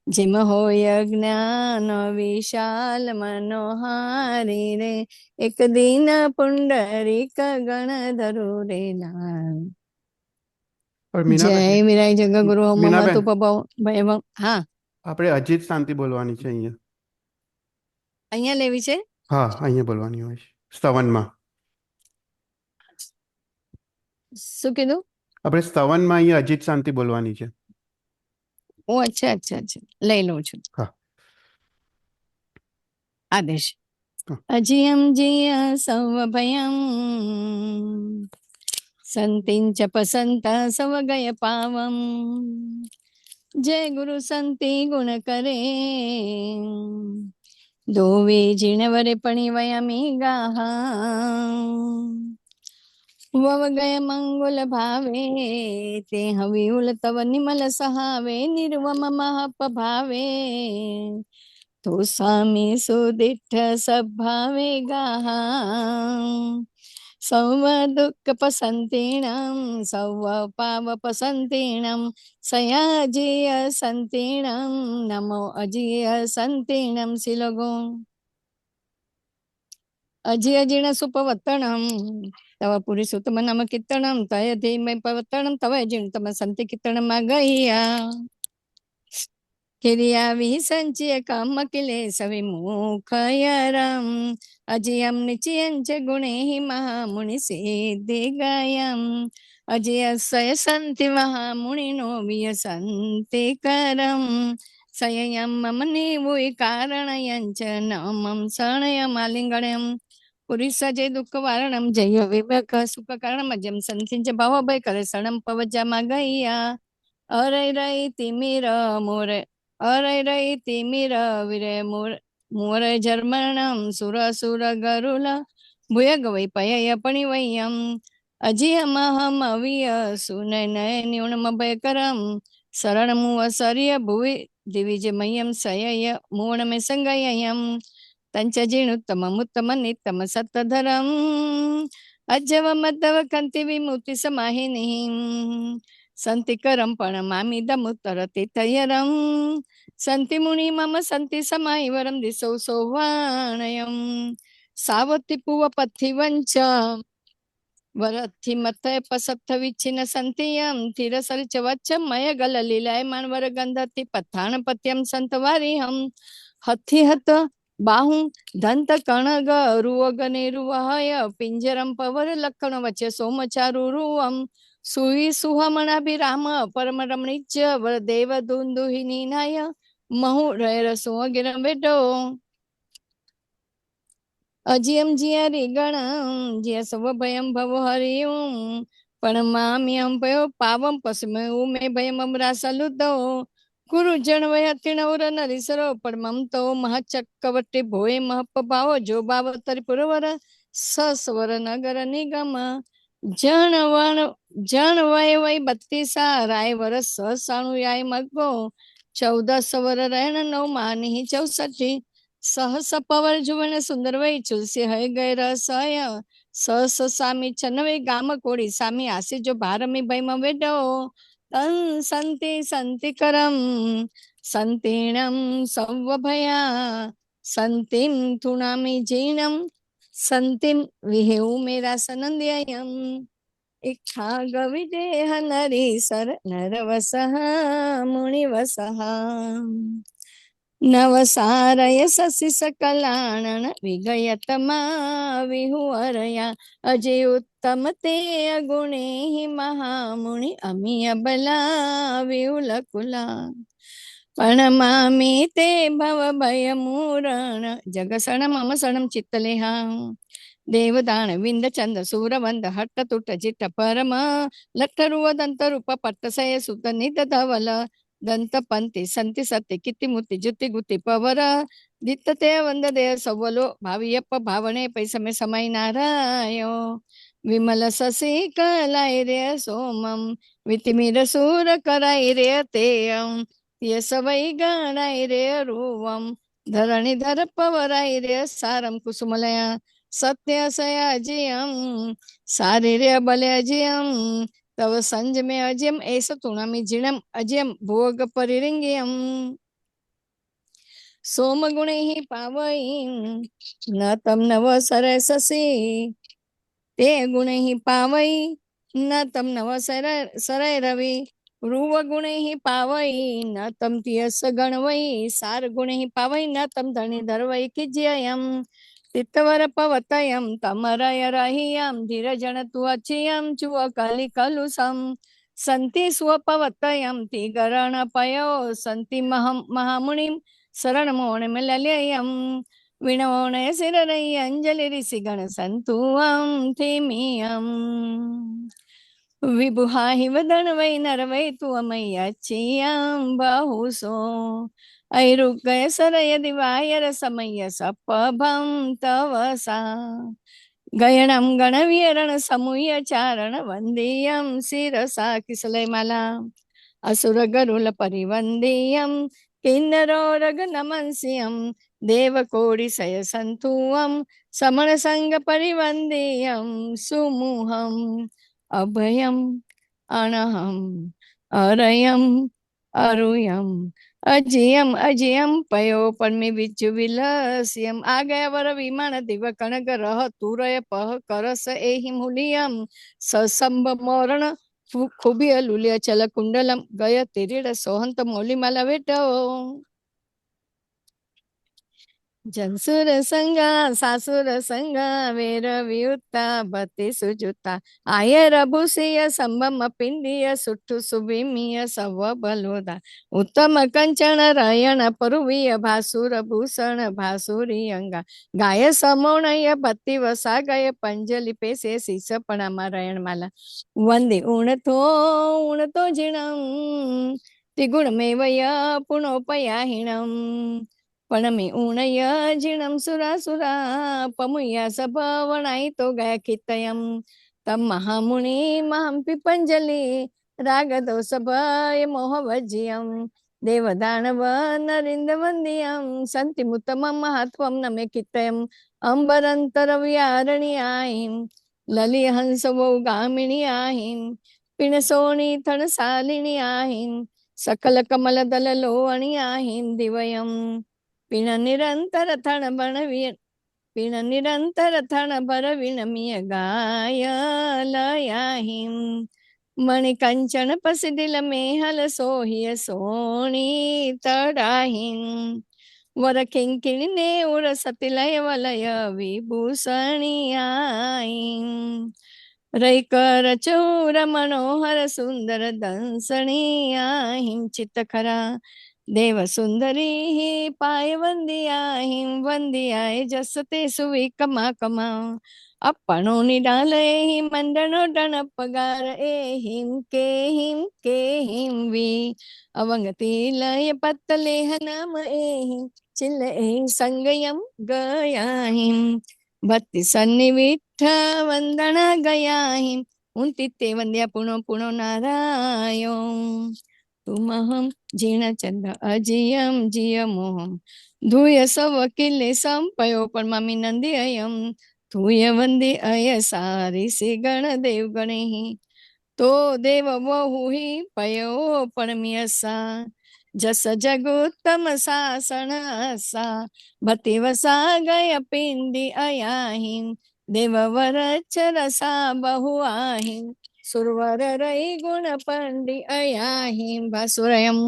जिम होय ज्ञान विशाल मनोहारी रे एक दिन पुंडरीक गण धरु रे लाल और मीनाबेन, जय विराय जग गुरु मम मीनाबेन तु भय हाँ આપણે અજીત શાંતિ બોલવાની છે અહીંયા. અહીંયા લેવી છે હા, અહીંયા બોલવાની હોય છે સ્તવનમાં. શું કીધું આપણે સ્તવનમાં અહીંયા અજીત શાંતિ બોલવાની છે. ઓ अच्छा अच्छा अच्छा લઈ લઉં છું હા, આદેશ હા. અજિયમ જિય સૌ ભયમ સંતિંચ પસંત સવ ગય પાવમ જય ગુરુ સંતિ ગુણ કરે દોવે જીણવરે પણી વયમી ગાહા વવ ગય મંગુલ ભાવે તે હવિઉલ તવ નિમલ સહાવે નિર્વમ મહપ ભાવે તો સ્વામી સુદિઠ સભાવે ગાહા સૌવ દુઃખ પસંતીણમ સૌવ પાવ પસંતીણમ સયાજીય સંતીણમ નમો અજીય સંતીણમ શિલગો અજી અજીર્ણ સુપવત્તણમ तव पुरी सुतम नम कीर्तनम तय धीमय पवत्तनम तव जीर्ण तम संति कीर्तनम गैया किरिया विसंचय काम किले सविमुखयरम अजियम निचयं च गुणे महामुनि सिद्धि गायम अजय सय संति महामुनिनो वियसन्ति करम सययम मम निवुय कारणयंच नमं शरणयमालिंगणयम पुरीसजे दुःख वारणम जय विवेक सुख कारणम जम संसिंच भाव भय करे सणम पवजा गैया अरे रई तिमिर मोर अरे रई तिमिर विरे मोर मोर जर्मणम सुर सुर गरुल भूय गवै पय पणिवय्यम अजियमहम अविय सुनय न्यूनम भयकरम शरणमु असर्य भुवि दिविजमयम सयय मूणमे संगययम तंचजीणुत्तममुत्तम नित्तम सत्तधरम अजव मद्धव कंति विमुक्ति समाहिनी संति करम प्रणमामि दमुत्तरति तयरम संति मुनि मम संति समाहिवरम दिशो सोवाणयम सावती पूव पथि वंच वरथि मथय पसथ विच्छिन्न संतियम थिरसर चवच्च मय गल लीलाय मानवर गंधति पथान पत्यम संतवारी हम हथि हत बाहु दंत कणग रुवगने रुवहय पिंजरम पवर लक्षण वच सोमचारु रुवम सुई सुहमणाभिराम परम रमणीच वर देव दुंदुहिनी नाय महु रसो गिरम बेटो अजियम जियारी गणम जिया सव भयम भव हरिओम प्रणमाम्यहं पयो पावम पस्मै उमे भयम अमरासलुदो कुरु जनवय तिणवर नरिसरो परमं तो महचक्रवर्ती भोय महप भाव जो भाव तरिपुरवर सस्वर नगर निगम जन वय वय 32 राय वर्ष सहसाणु याय मगो 14 सवर रहन 9 मानी 64 सहस पवर जुवन सुंदर वय चुलसी है गए रसय सहस सामी चनवे गाम कोड़ी सामी आसे जो भारमी भयम वेडो तन संति संति करम संतीणम सवभया संतिम तुणामि जीणम संतिम विहेउ मेरा सनंद्ययम इच्छा गविदेह नरी सर नरवसः मुनिवसः नवसारय शशि सकलानन विगयतमा विहुवरया अजय उत्तम ते अगुणे महामुनि अमीय बला विहुलकुला प्रणमामि ते भव भय मूरण जगसण मम सणम चित्तलेहा देवदान विंद चंद सूरवंद हट्ट तुट जिट्ट परम लट्टरुव दंत रूप पट्टसय सुत निध धवल दंत पंति संति सत्य किति मुति जुति गुति पवर दित्त ते वंद दे सवलो भावियप्प भावने पैसमे समय नारायो विमल शशि कलाय रे सोमम वितिमिर सूर कराय रे तेयम यस वै गणाय रे रूवम धरणि धर पवराय रे सारम कुसुमलया सत्य सयाजियम शारीर बल अजियम तव संज में अजयम ऐसा तुणामि जिणम अजयम भोग परिरिंगियम सोम गुणे ही पावई न तम नव सरससी ते गुणे ही पावई न तम नव सरय रवि रुव गुणे ही पावई न तम तियस गणवई सार गुणे ही पावई न तम धनी धरवई किज्ययम तित्तवर पवतयम तमरय रहियम धीरजन तु अचियम चुव कलि कलुसम संति स्वपवतयम ति गरण पयो संति महामुनिम शरण मोण मिललयम विणोणे सिररय अंजलि ऋषि गण संतुअम थेमियम विभुहाहि वदन वै नर वै तु अमय्यचियम बहुसो ऐरुगय सरय दिवायर समय सपभम तवसा गयणम गणवीरण समूह चारण वंदेयम शिरसा किसलयमाला असुर गरुल परिवंदेयम किन्नरो रग नमंस्यम देवकोटि सय संतुअम समण संग परिवंदेयम सुमुहम अभयम अनहम अरयम अरुयम अजयम अजयम पयो परमे विचु विलस्यम आ गया वर विमान दिव कनक रह तुरय पह करस एहि मूलियम ससंब मोरण खुबिय लुलिय चल कुंडलम गय तिरीड सोहंत मौलिमाला वेटो जनसुर संगा सासुर संगा वेर वियुक्ता भक्ति सुजुता आयर भूषिय संभम पिंडिय सुठु सुभिमिय सव बलोदा उत्तम कंचन रयण परुवीय भासुर भूषण भासुरी अंगा गाय समोणय भक्ति वसा गय पंजलि पेसे शीस पणामा रयण माला वंदे उणतो जिणम त्रिगुण मेवय पुणोपयाहिणम पणमे उणय जिणम सुरा सुरा पमुया सभवणाई तो गया कितयम तम महामुनि महं पिपंजलि राग दोष भय मोह वज्यम देवदानव नरिंद वंदियम संति मुतम महत्वम नमे कितयम अंबरंतर व्यारणी आहिम ललि हंस वो गामिनी आहिम पिणसोणी थणसालिनी आहिम सकल कमल दल लोवणी आहिम दिवयम पिण निरंतर थण बण પીણ નિરંતર થણ ભર વિણમીય ગાય લયાહિમ મણિ કંચન પસિદિલ મેહલ સોહિય સોણી તડાહિમ વર કિંકિણી ને ઉર સતિલય વલય વિભૂષણિયાઈમ રૈકર ચૌર મનોહર સુંદર દંસણિયાહિમ ચિત્તખરા દેવ સુંદરી પાય વંદિયાહિમ વંદિયાય જસતે સુવિકમા કમા અપણો નિડાલે મંડનો ડણ પગાર કે હિમ વી અવંગતી લય પત્તલેહ નામ એહિમ ચિલ્લ એ સંગયમ ગયાહિમ ભક્તિ સન્નિવિઠ વંદના ગયાહિમ ઉંતિતે વંદ્યા પુણો પુણો નારાયણ તુમહમ જીર્ણચંદ્ર અજિયમ જીયમોહમ ધૂય સવ કિલ્લે સંપયો પરમામી નંદી અયમ ધૂય વંદે અય સારી સે ગણ દેવ ગણે તો દેવ બહુહી પયો પરમિયસા જસ જગોત્તમ સાસણ અસા ભતિ વસા ગય પિંડી અયાહિમ દેવવર રસા બહુ આહિમ સુરવર રઈ ગુણ પંડી અયાહિમ ભાસુરયમ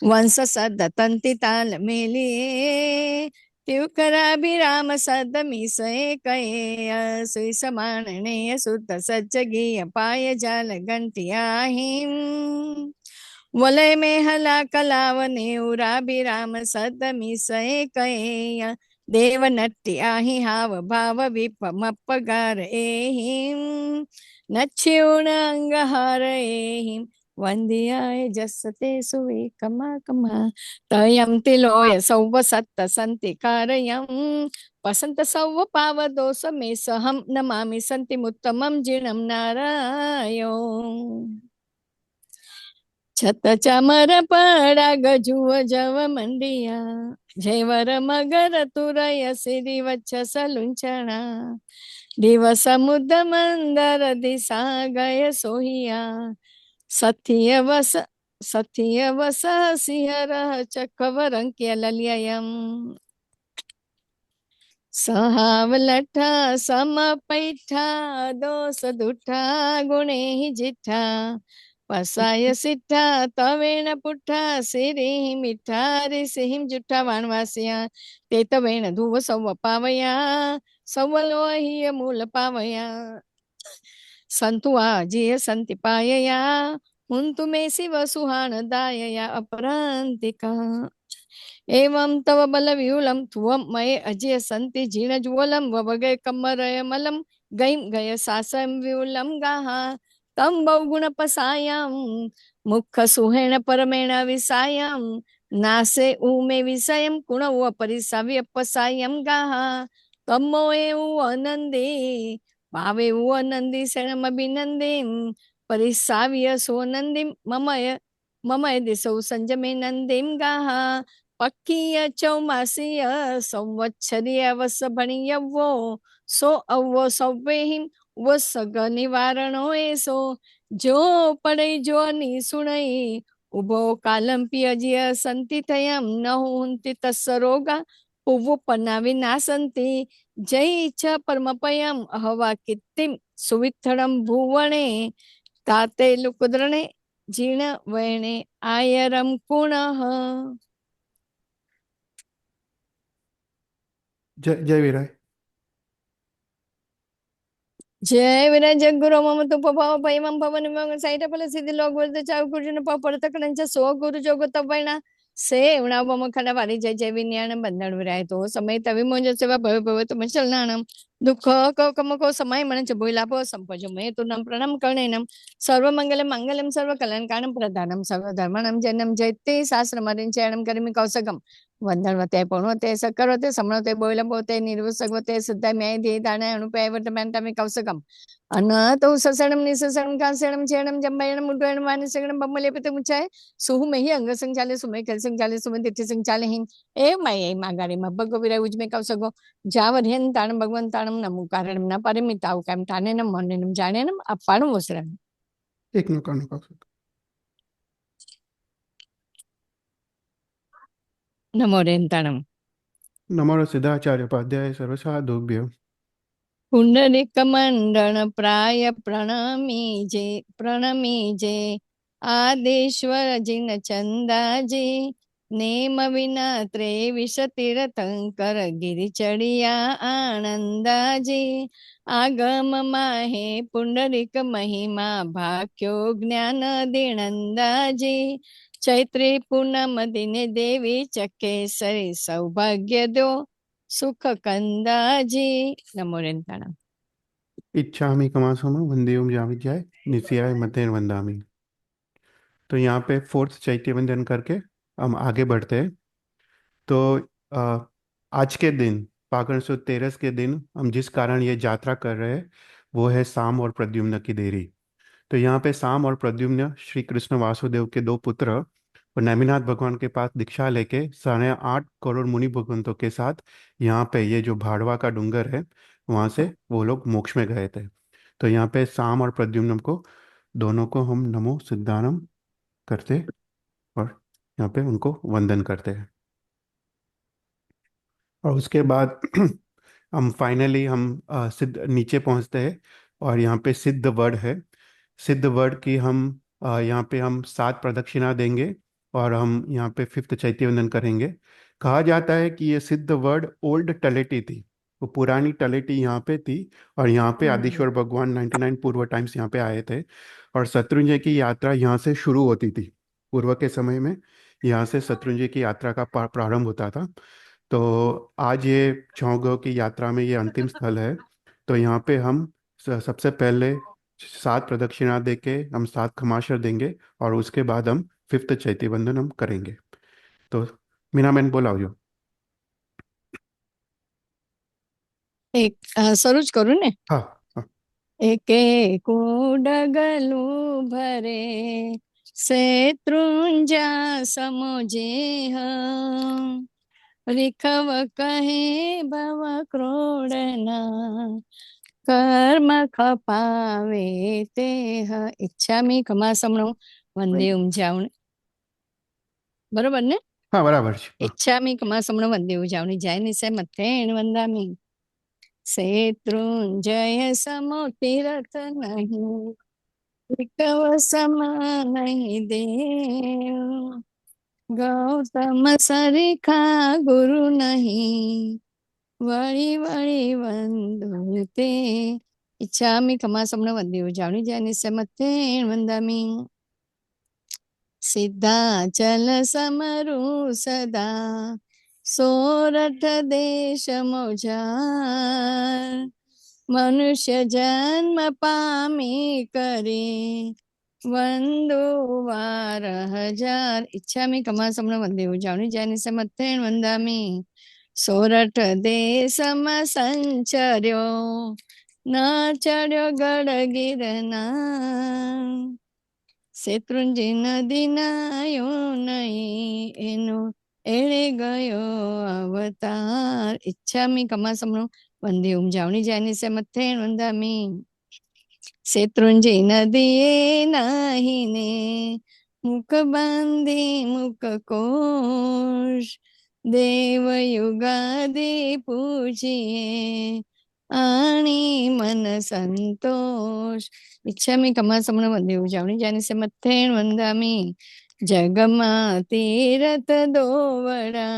વંશ સદ તંતિ તાલ મેલી તિવકરાભિરામ સદ મિસએ કહે સુઈ સમાણને સુત સજ્જગીય પાય જાલ ઘંટિયાહિમ વલય મેહલા કલાવ નેઉરાભિરામ સદ મિસએ કહે દેવ નટ્યાહી હાવ ભાવ વિપમ પગાર એહિમ નચ્યુણ અંગહાર એહિમ વંદ્યાય જસતે સુવે કમા કમા તયમ તિલોય સૌવ સત્ત સંતિ કારયમ વસંત સૌવ પાવ દોષ મે સહમ નમામિ સંતિ મુત્તમમ જીર્ણમ નારાયણ છત ચામર પડા ગજુવ જવ મંડિયા જયવર મગર તુરય સિરી વચ્છ સલુંચણા દિવસ મુદ મંદર દિશા ગય સોહિયા સથિય વસ સિંહર ચકવરંક્ય લલ્યયમ સહાવલઠા સમપૈઠા દોષ દુઠા ગુણે જીઠા પસાય સિઠ્ઠા તવેણ પુઠ્ઠા સિરિહ મીઠા રિસિહિમ જુઠ્ઠા વાણવાસ્યા તે તવેણ ધુવ સૌ પાવયા સૌ લોહિય મૂલ પાવયા સંતુ આજીય સંતિ પાયયા હુંતુ મે શિવ સુહાણ દાયયા અપરાંતિકા એવં તવ બલ વ્યુલમ ત્વમ મયે અજય સંતિ જીણ જ્વલમ વવગય કમરય મલમ ગૈમ ગય સાસમ વ્યુલમ ગાહા તમ બહુગુણ પસાયમ મુખ સુહેણ પરમેણ વિસાયમ નાસે ઉમે વિષયમ કુણ પરિસાવ્ય પસાયમ ગાહા તમો એવું આનંદી ભાવે એવું આનંદી શરમ અભિનંદીમ પરિસાવ્ય સોનંદીમ મમય દિશો સંજમે નંદીમ ગાહા પક્કીય ચૌમાસીય સંવત્સરીય વસ ભણિયવો સો અવ્વો સૌવેહિમ વસગ નિવારણો એસો જો પડે જો નિસુણઈ ઉભો કાલંપી અજય સંતિ થયમ ન હુંતિ તસ્સ રોગા પુવ્ವು પનાવી નાસંતિ જય ઈચ્છા પરમપયમ અહવા કીર્તિમ સુવિથળમ ભુવણે તાતે લુકુદ્રણે જીર્ણ વૈણે આયરમ પુનઃ જય વિરાય. જય વિરાય જગુરુ મમ તુપ ભવ ભયમમ ભવન વિમમ સાઈટ ફલ સિદ્ધિ લોક વર્ધ ચાવ કુર્જન પપડ તકણંચ સો ગુરુ જોગ તવૈણા સેવણા વમ ખંડ વારી જય જય વિન્યાણમ બંધણ વિરાય તો સમય તવિ મોજ સેવા ભવ ભવ તમ ચલનાણમ દુઃખ કમકો સમય મન ચ ભૂલાપો સંપજો મે તુનમ પ્રણમ કર્ણેનમ સર્વ મંગલમ મંગલમ સર્વ કલ્યાણકાણમ પ્રધાનમ સર્વ ધર્મણમ જનમ જયતે શાસ્ત્રમરિં ચયણમ કરીમિ કૌશકમ વંદનવતે પૂર્ણવતે સકરવતે સમણવતે બોલબોતે નિર્વસગવતે સિદ્ધાય મે ધે દાણે અનુપયવટ મેન્ટમિ કૌશકમ અનતો સસણમ નિસસણમ કાસણમ છેણમ જંબયણમ ઉડ્ડયણમ વાનિસગણમ બમ્મલેપિત મુચાય સુહુ મેહી અંગ સંચાલે સુમે કલ સંચાલે સુમે તિથિ સંચાલે હિં એ માય માગારી મબ્બગ વિરાય ઉજમે કૌશકો જાવર્યન તાણમ ભગવન તાણમ નમુ કારણમ ન પરિમિતાવ કેમ તાનેનમ મનેનમ જાણેનમ અપાણું વસરમ એકનું કાણું કૌશિક. નમો રેન તાણમ नमो सिद्धाचार्य उपाध्याय सर्वसाधुभ्यो। પુંડરીક મંડળ પ્રાય પ્રણમી જે આદેશ્વર જીન ચંદાજી નેમ વિના ત્રેવિશ તીર્થંકર ગિરિ ચડિયા આનંદાજી આગમ માહે પુંડરીક મહિમા ભાખ્યો જ્ઞાન દિણંદાજી ચૈત્રી પૂનમ દિને દેવી ચકેસરી સૌભાગ્ય દો सुख कंदाजी। नमो रेंताणा। इच्छामि कमासुम वंदे ओम जाविज्याय नित्याय मतेन वंदामि। तो यहाँ पे फोर्थ चैत्य वंदन करके हम आगे बढ़ते हैं। तो अ, आज के दिन फागुन सुद 13 के दिन हम जिस कारण ये यात्रा कर रहे हैं वो है साम और प्रद्युम्न की देरी। तो यहाँ पे साम और प्रद्युम्न श्री कृष्ण वासुदेव के दो पुत्र और नेमिनाथ भगवान के पास दीक्षा लेके 8.5 करोड़ मुनि भगवंतों के साथ यहाँ पे ये जो भाड़वा का डूंगर है वहाँ से वो लोग मोक्ष में गए थे। तो यहाँ पे साम और प्रद्युम्न को दोनों को हम नमो सिद्धानम करते और यहाँ पे उनको वंदन करते हैं। और उसके बाद हम फाइनली हम सिद्ध नीचे पहुँचते हैं और यहाँ पे सिद्ध वर्ड है। सिद्ध वर्ड की हम यहाँ पे हम 7 प्रदक्षिणा देंगे और हम यहाँ पे 5th चैत्य वंदन करेंगे। कहा जाता है कि ये सिद्ध वर्ड ओल्ड टलेटी थी, वो पुरानी टलेटी यहाँ पे थी और यहाँ पे आदिश्वर भगवान 99 पूर्व टाइम्स यहाँ पे आए थे और शत्रुंजय की यात्रा यहाँ से शुरू होती थी। पूर्व के समय में यहाँ से शत्रुंजय की यात्रा का प्रारंभ होता था। तो आज ये छौगो की यात्रा में ये अंतिम स्थल है। तो यहाँ पे हम सबसे पहले 7 प्रदक्षिणा दे के हम 7 खमाशर देंगे और उसके बाद हम 5th चैत्य वंदन हम करेंगे। तो मीना मैंने बोला जो एक सरोज करू ने। हाँ हाँ। एके डगलू भरे शत्रुंजा समोजे रिखव कहे भव क्रोडना कर्म खपावे ते इच्छामी खमासमणो वंदे उमजावणी। बरोबर ने? हाँ बराबर છે। हाँ। इच्छामी खमासमणो वंदे उमजावणी जाय निसे मथेण वंदामी शत्रुंजय समो तीरथ नहीं रिकव सम नहीं देव गौतम सरिखा गुरु नहीं वळी वळी वंदुते इच्छामी खमासमण वंदे उजावणी जाय निसे मथेण वंदामी सिद्धाचल समरू सदा सोरठ देश मोजार मनुष्य जन्म पामी करे वंदो 12,000 इच्छामी खमासमण वंदे उजावणी जाय निसे मथेण वंदामी सोरठ देशમાં સંચર્યો ન ચડ્યો ગઢ ગિરનાર શેત્રુંજી નદી નાયો નહીં એનો એળે ગયો અવતાર ઈચ્છામી કમાસમણો વંદે ઉમજાવણી જાયની સે મથેણ વંદામી શેત્રુંજી નદીએ નાહીને મુખ બાંધી મુખ કોશ देव युगादि पूजिए आणी मन संतोष इच्छामी खमासमण वंदे उजावणी जाने से मथेण वंदामी जगमा तीरथ दोवड़ा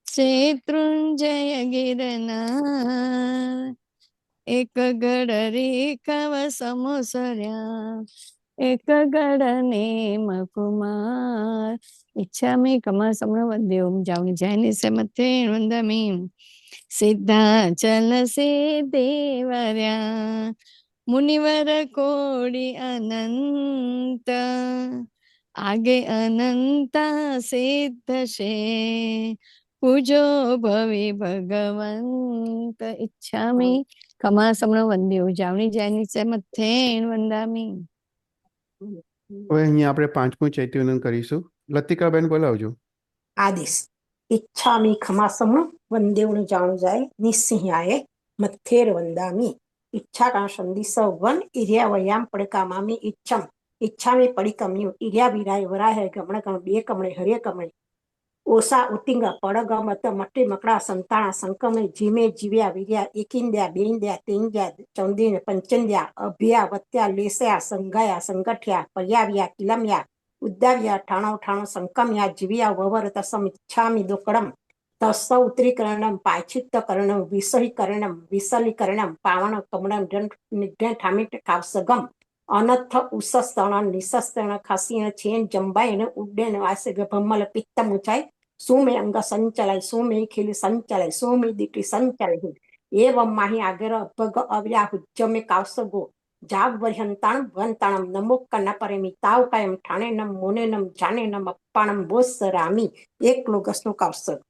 शत्रुंजय गिरनार एक गढ़ रेखव समोसर्या एक गढ़ नेम कुमार इच्छामी खमासमण वंदे उमजावणी जाय निसे मथेण वंदामी सिद्धाचल से देवर्या मुनिवर कोडी अनंत आगे अनंता सिद्ध शे पूजो भवे भगवंत इच्छामी खमासमण वंदे उजावणी जाय निसे मथेण वंदामी હવે અહીંયા આપણે 5મું ચૈત્ય વંદન કરીશું। લતિકાબેન બોલાવજો। आदेश इच्छामि खमासमणो वंदे उमजावणी जाय निस्सिंहाय मथेर वंदामि इच्छा संदिस वन इरिया वयाम पड़कामामि इच्छम इच्छामि पड़िकम्यु इरिया विराय वराय गमण कम बे कमणे हरिय कमणे ઓસા ઉતિંગ પડગમત મટી મકડા સંતાણા સંકમે જીમે જીવ્યા વીર્યા એකිંદ્યા બેંદ્યા તેંદ્યા ચૌદીન પંચંદ્યા અભ્યા વત્યા લેસ્યા સંગાયા સંગઠ્યા પર્યાવ્યા કિલમ્યા ઉદ્દાવ્યા ઠાણો ઠાણો સંકમ્યા જીવ્યા વવર તસમ ઇચ્છામિ દુકડમ તસ્સ ઉત્તરીકરણમ પાયચિત્તકરણમ વિસહીકરણમ વિસલીકરણમ પાવણ કમળમ નિઘ્ન ઠામિટ કાવસગમ અનથ ઉસસ્તણ નિસસ્તણ ખસીણ છેન જંબાયણ ઉડ્ડયન વાસગ ભમ્મલ પિત્ત મુચાય સુમે અંગ સંચલાય સુમે ખીલ સંચલાય સુમે દીટી સંચલાય એવમ માહી આગર અભગ અવ્યા હુજ્જમે કાવસગો જાગ વર્હંતાણ વંતાણમ નમો કન્ના પરેમી તાવ કાયમ ઠાણેનમ મોનેનમ જાનેનમ અપ્પાણમ બોસ રામી એક લોગસનો કાવસગ.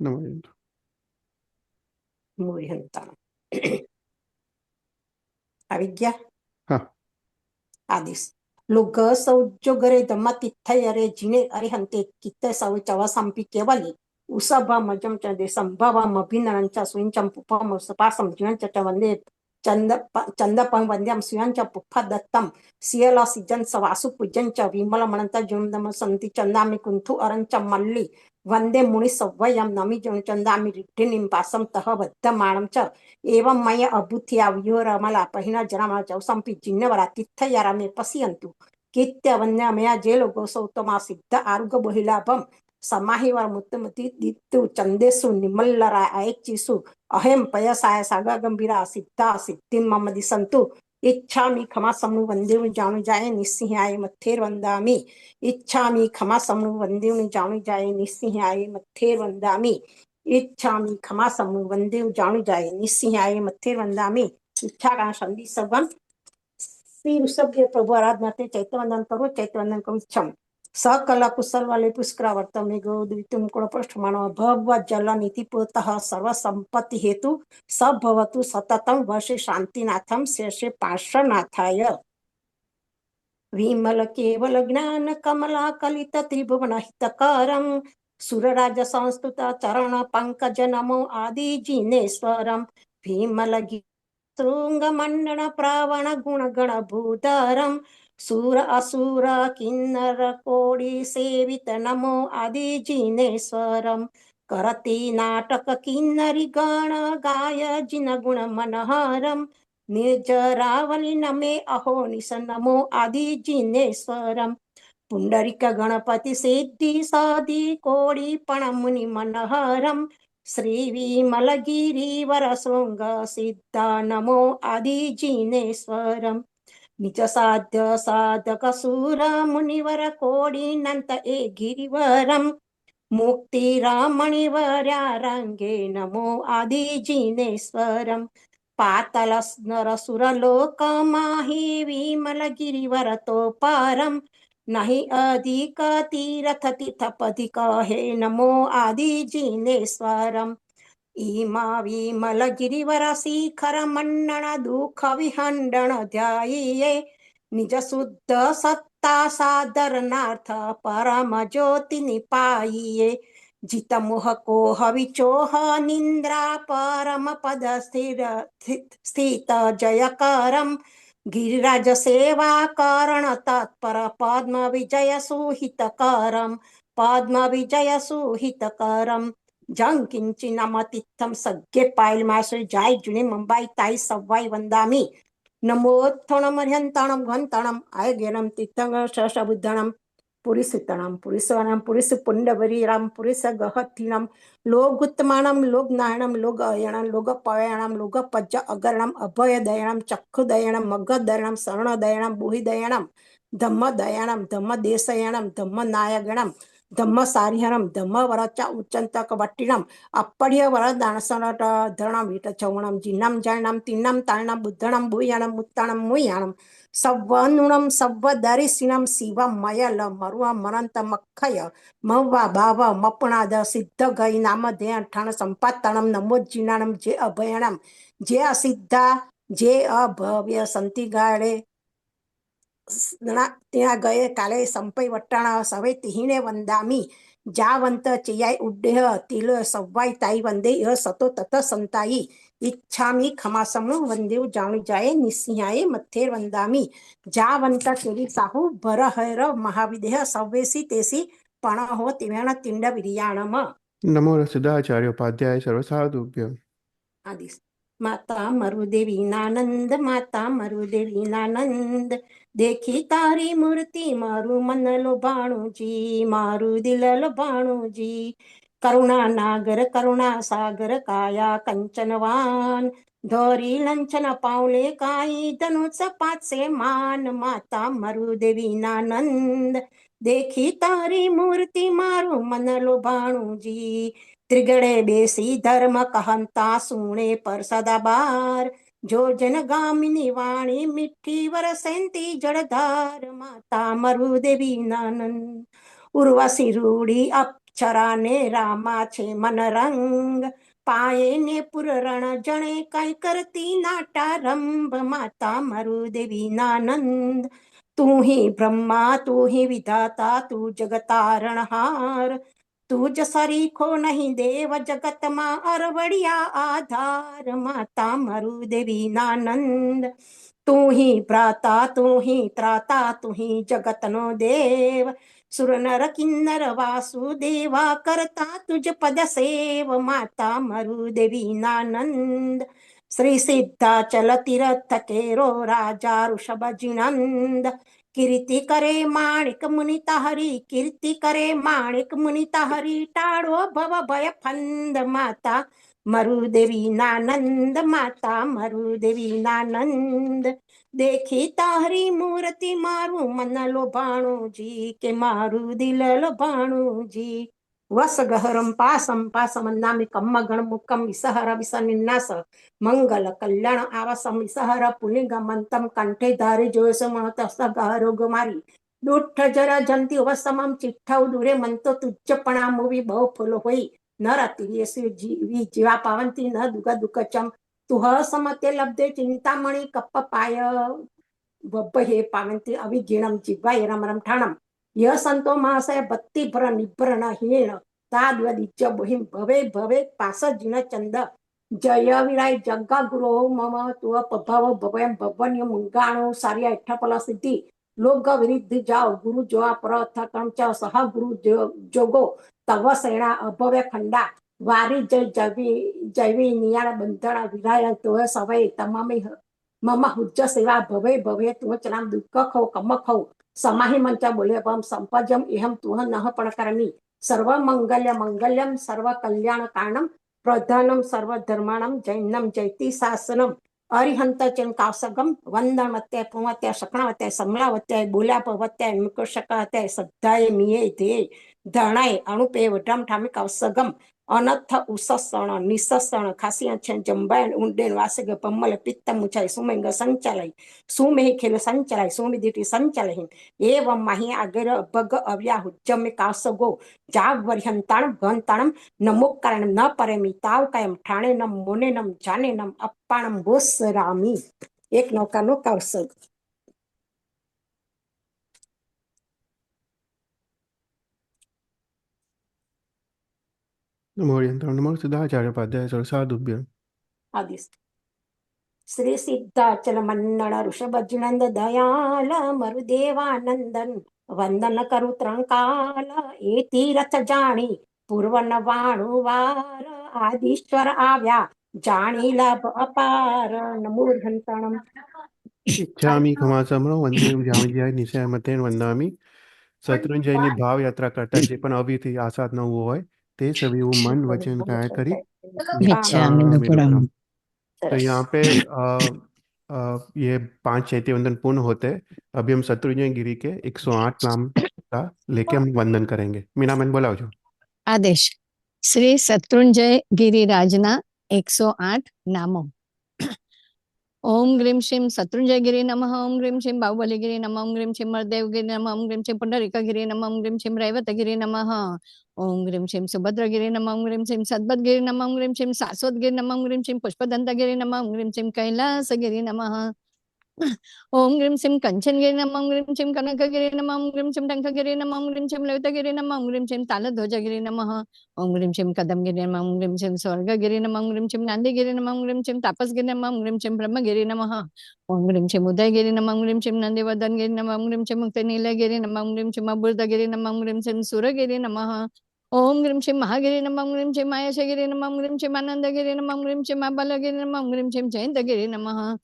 નમો મોહંતાણ આવી ગયા હા આદેશ લોગ સૌજોગરે ધમ્મતિથયરે જીને અરિહંતે કિત્તે સૌ ચવસંપી કેવલી ઉસભા મજમ ચ દેશમ ભવમ અભિનરં ચ સુંચમ પુપમ સપાસમ જીવન ચ વંદે ચંદપમ વંદ્યમ સુયં ચ પુફ્ફ દત્તમ સિયલ સિજન સવાસુ પૂજન ચ વિમલ મણંત જુમદમ સંતિ ચંદામિ કુંથુ અરંચ મલ્લી વંદે મુનિ સવ્વયમ નમિ ચંદામિ રિઢ્ઢિનિમ પાસમ તહ બદ્ધમાણમ ચ એવં મય અભૂત્યા વ્યોરમલા પહેના જનામા ચૌસંપી જિન્નવરા તિથયારામે પશ્યંતુ કિત્ય વન્યામયા જે લોકો સૌતમા સિદ્ધ આરુગ બહિલાભમ સમાહિવાર મુત્તમતિ દિત્તુ ચંદેસુ નિમલ્લરા આયચિસુ અહેમ પયસાય સાગા ગંભીરા સિદ્ધા સિદ્ધિમ મમ દિસંતુ ઈચ્છામિ ખમાસમનું વંદેવુ જાણુ જાય નિસિંહાય મથેર વંદામિ ઈચ્છામિ ખમાસમનું વંદેવુ જાણુ જાય નિસિંહાય મથેર વંદામિ ઈચ્છામિ ખમાસમનું વંદેવ જાણુ જાય નિસિંહાય મથેર વંદામિ ઈચ્છા સંધિ સવન શ્રી ઋષભદેવ પ્રભુ આરાધના ચૈત્યવંદન કરો ચૈત્યવંદન કરું ઈચ્છમ सकल कुशल वाले पुष्करावर्त में गौद्वितुम कुणपृष्ठमानो भव जल नीति पोतः सर्व संपत्ति हेतु सब भवतु सततम वर्षे शांतिनाथम शेषे पार्श्वनाथाय विमल केवल ज्ञान कमला कलित त्रिभुवन हितकरम सुरराज संस्तुत चरण पंकज नमो आदि जिनेश्वरम भीमल शृंग मंडन प्रावण गुण गण भूधरम सूर असुर किन्नर कोടി सेवित नमो आदि जिनेश्वरम करती नाटक किन्नरी गण गाय जिन गुण मनहरम निर्जरावली नमे अहो निस नमो आदि जिनेश्वरम पुंडरिक गणपति सिद्धि साधि कोടി पण मुनि मनहरम श्री विमलगिरिवर शृंग सिद्धा नमो आदि जिनेश्वरम निज साध्य साधक सूर मुनिवर कोडिनंत ए गिरिवरम मुक्ति रामणिवर्या रंगे नमो आदि जिनेश्वरम पातल नर सुर लोक माहि विमल गिरिवर तो पारम नहीं अधिक तीरथ तिथपति कहे नमो आदि जिनेश्वरम ईमा विमल गिरिवर शिखर मन्नण दुख विहंडण ध्याये निज शुद्ध सत्ता साधरनार्थ परम ज्योति निपाइये जित मोह कोह विचोह निंद्रा परम पद स्थित जयकरम गिरिराज सेवा करण तत्पर पद्म विजय सुहितकरम पद्म विजय सुहितकरम जंग किंची नमतिथम सज्ञे पायल मासुरी जाय जुने मुंबई ताई सवाई वंदामी नमोत्थणम अर्यंताणम घंताणम आय गेनम तिथंग शशबुद्धणम पुरिसितणम पुरिसवनम पुरिस पुंडवरीराम पुरिस गहत्थिणम लोगुत्तमाणम लोगनायणम लोग अयणम लोग पवयणम लोग पज्ज अगरणम अभय दयणम चक्षु दयणम मग दयणम शरण दयणम बुहि दयणम धम्म दयणम धम्म देशयणम धम्म नायगणम धम्म सारिहरम धम्म वरचा उच्चंतक वट्टिनम अपढ़्य वरदान सनट धरणम विट चौणम जिन्नम जैनम तिन्नम तारणम बुद्धणम भूयाणम मुत्ताणम मुयाणम सव्वनुणम सव्वदरिसिनम शिवम मयल मरुआ मरंत मखय मव्वा भाव मपणाद सिद्ध गई नाम दे अठाण संपातणम नमो जिनाणम जे अभयणम जे असिद्धा जे अभव्य संति गाड़े ત્યાં ગયે કાલે સંપઈ વટાણા સવે તિહીને વંદામી જાવંત ચિયાઈ ઉડ્ડેહ તિલ સવ્વાઈ તાઈ વંદે ય સતો તત સંતાઈ ઈચ્છામી ખમાસમુ વંદેવ જાણુ જાય નિસિંહાએ મથેર વંદામી જાવંત કેરી સાહુ ભર હૈર મહાવિદેહ સવ્વેસી તેસી પણ હો તિવેણ તિંડ વિરિયાણમ नमो सिद्धाचार्योपाध्याय सर्वसाधुभ्यः। आदिश माता मरुदेवी नानंद माता मरुदेवी नानंद देखी तारी मूर्ति मारू मन लोभाणु जी मारू दिल लोभाणु जी करुणा नागर करुणा सागर काया कंचनवान धोरी लंचन पावले काई धनुच पाचे मान माता मरुदेवी नानंद देखी तारी मूर्ति मारू मन लोभाणु जी त्रिगड़े बेसी धर्म कहंता सुने पर सदाबार जो जन गामिनी वाणी मिठी वरसेंती जड़धार माता मरुदेवी नानंद उर्वशी रूढ़ी अप्सरा ने रामा छे मन रंग पाए ने पुर रण जणे कई करती नाटारंभ माता मरुदेवी नानंद तू ही ब्रह्मा तू ही विधाता तू जगतारणहार तुझ सरीखो नहीं देव जगत मां अरवड़िया आधार माता मरुदेवी नानंद तू ही प्राता तू ही त्राता तू ही जगत नो देव सुर नर किन्नर वासुदेवा करता तुझ पद सेव माता मरुदेवी नानंद श्री सिद्धाचल तीर्थ केरो राजा ऋषभ जिनंद कीर्ति करे माणिक मुनिता हरि कीर्ति करे माणिक मुनिता हरि टाड़ो भव भय फंद माता मरुदेवी नानंद माता मरुदेवी नानंद देखी ताहरी मूर्ति मारू मन लोभाणु जी के मारू दिल लोभाणु जी वस गहरम पासम पासमन्नामि कम्म गणमुखम विसहर विसनिन्नास मंगल कल्याण आवसम विसहर पुलिंगमंतम कंठे धारे जोयसमतस गहरो गुमारी दुष्ट जरा जंती वसमम चिठ्ठौ दूरे मंतो तुज्जपणा मुवी बहु फुल होई न रतिरियसु जीवी जीवा पावंती न दुग दुकचम तुह समते लब्धे चिंतामणि कप्प पाय बब्बहे पावंती अविगीणम जिह्वाय रमरम ठाणम य संतो महाशय बत्ती भ्र निभ्रण हीण ताद्वदिच्य बहिं भवे भवे पास जिन चंद जय विराय जग्गा गुरो मम तुव पभव भवयं भवन्य मुंगाणो सारिया इठ्ठपल सिद्धि लोक विरुद्ध जाओ गुरु जोआ प्रथ कंच सह गुरु जोगो तव सेना अभव्य खंडा वारी जय जवी जैवी नियाण बंधन विराय तो सवय तमामे मम हुज्ज सेवा भवे भवे तुह चनाम दुख खौ कम खौ समाहि मंच बोले पम संपजम इहम तुह नह पण करमी सर्व मंगल्य मंगल्यम सर्व कल्याण कारणम प्रधानम सर्व धर्माणम जैनम जैति शासनम अरिहंत चंकासगम वंदनवत्य पुवत्य शकणवत्य समलावत्य बोल्यापवत्य मुकुशकत्य सद्धाय मिये धे धणाय अणुपे वडम ठामी कौसगम अनथ उससण निससण खासिया छे जंबायन उंडेन वासग पम्मल पित्त मुचाई सुमेंग संचलय सुमे खेल संचलय सुमिदिति संचलय एवं महि अगर भग अव्या हुज्जम कासगो जाग वर्हंताण भंताणम नमोकारण न परेमी ताव कायम ठाणे नम मोने नम जाने नम अप्पाणम बोसरामी एक नौकानो कौसग नमो ओरियंताणं नमो सिद्धाचार्योपाध्याय सर्वसाधुभ्यः। आदिश श्री सिद्धाचल मन्नण ऋषभजिनंद दयाल मरुदेवानंदन वंदन करु त्रंकाल ए तीरथ जाणी पूर्वन वाणुवार आदिश्वर आव्या जाणी लाभ अपार नमूर्घंतणम इच्छामि खमासमणो वंदे જામજ્યાય નિશય મતેન વંદામી શત્રુંજયની ભાવ યાત્રા કરતા જે પણ અવિથી આસાદ ન હોય તે સभी वो मन वचन काय करी ગચ્છામિ मित्रम। नुपुरम। तो यहाँ पे ये 5 चैत्य वंदन पूर्ण होते हैं। अभी हम शत्रुंजय गिरी के 108 नाम का लेके हम वंदन करेंगे। मीना मैंने बोला जो आदेश श्री शत्रुंजय गिरिराजना 108 नामो। ओम ग्रीम श्रीम शत्रुंजय गिरी नमः। ओम ग्रीम श्रीम बाहुबली गिरी नमः। ओम ग्रीम श्रीम मरदेव गिरी नमः। ओम ग्रीम श्रीम पुंडरीक गिरी नमः। ओम ग्रीम श्रीम रैवत गिरी नमः। ओम ग्रीम श्रीम सुभद्र गिरी नमः। ओम ग्रीम श्रीम सद्बत गिरी नमः। ओम ग्रीम श्रीम शाश्वत गिरी नमः। ओम ग्रीम श्रीम पुष्पदंत गिरी नमः। ओम ग्रीम श्रीम कैलास गिरी नमः। ओम ग्रीम सिम कंचन गिरी नमः। ओम ग्रीम सिम कनक गिरी नमः। ओम ग्रीम सिम टंक गिरी नमः। ओम ग्रीम सिम ललित गिरी नमः। ओम ग्रीम सिम ताल ध्वज गिरी नमः। ओम ग्रीम सिम कदम गिरी नमः। ओम ग्रीम सिम स्वर्ग गिरी नमः। ओम ग्रीम सिम नांदी गिरी नमः। ओम ग्रीम सिम तापस गिरी नमः। ओम ग्रीम सिम ब्रह्म गिरी नमः। ओम ग्रीम सिम उदय गिरी नमः। ओम ग्रीम सिम नंदीवर्धन गिरी नमः। ओम ग्रीम सिम मुक्त नील गिरी नमः। ओम ग्रीम सिम अबुर्द गिरी नमः। ओम ग्रीम सिम सुर गिरी नमः। ओम ग्रीम शिव महागिरी नमः। ओम ग्रीम शिव मायाश गिरी नमः। ओम ग्रीम शिव आनंद गिरी नमः। ओम ग्रीम शिव महाबल गिरी नमः। ओम ग्रीम शिव जयंत गिरी नमः।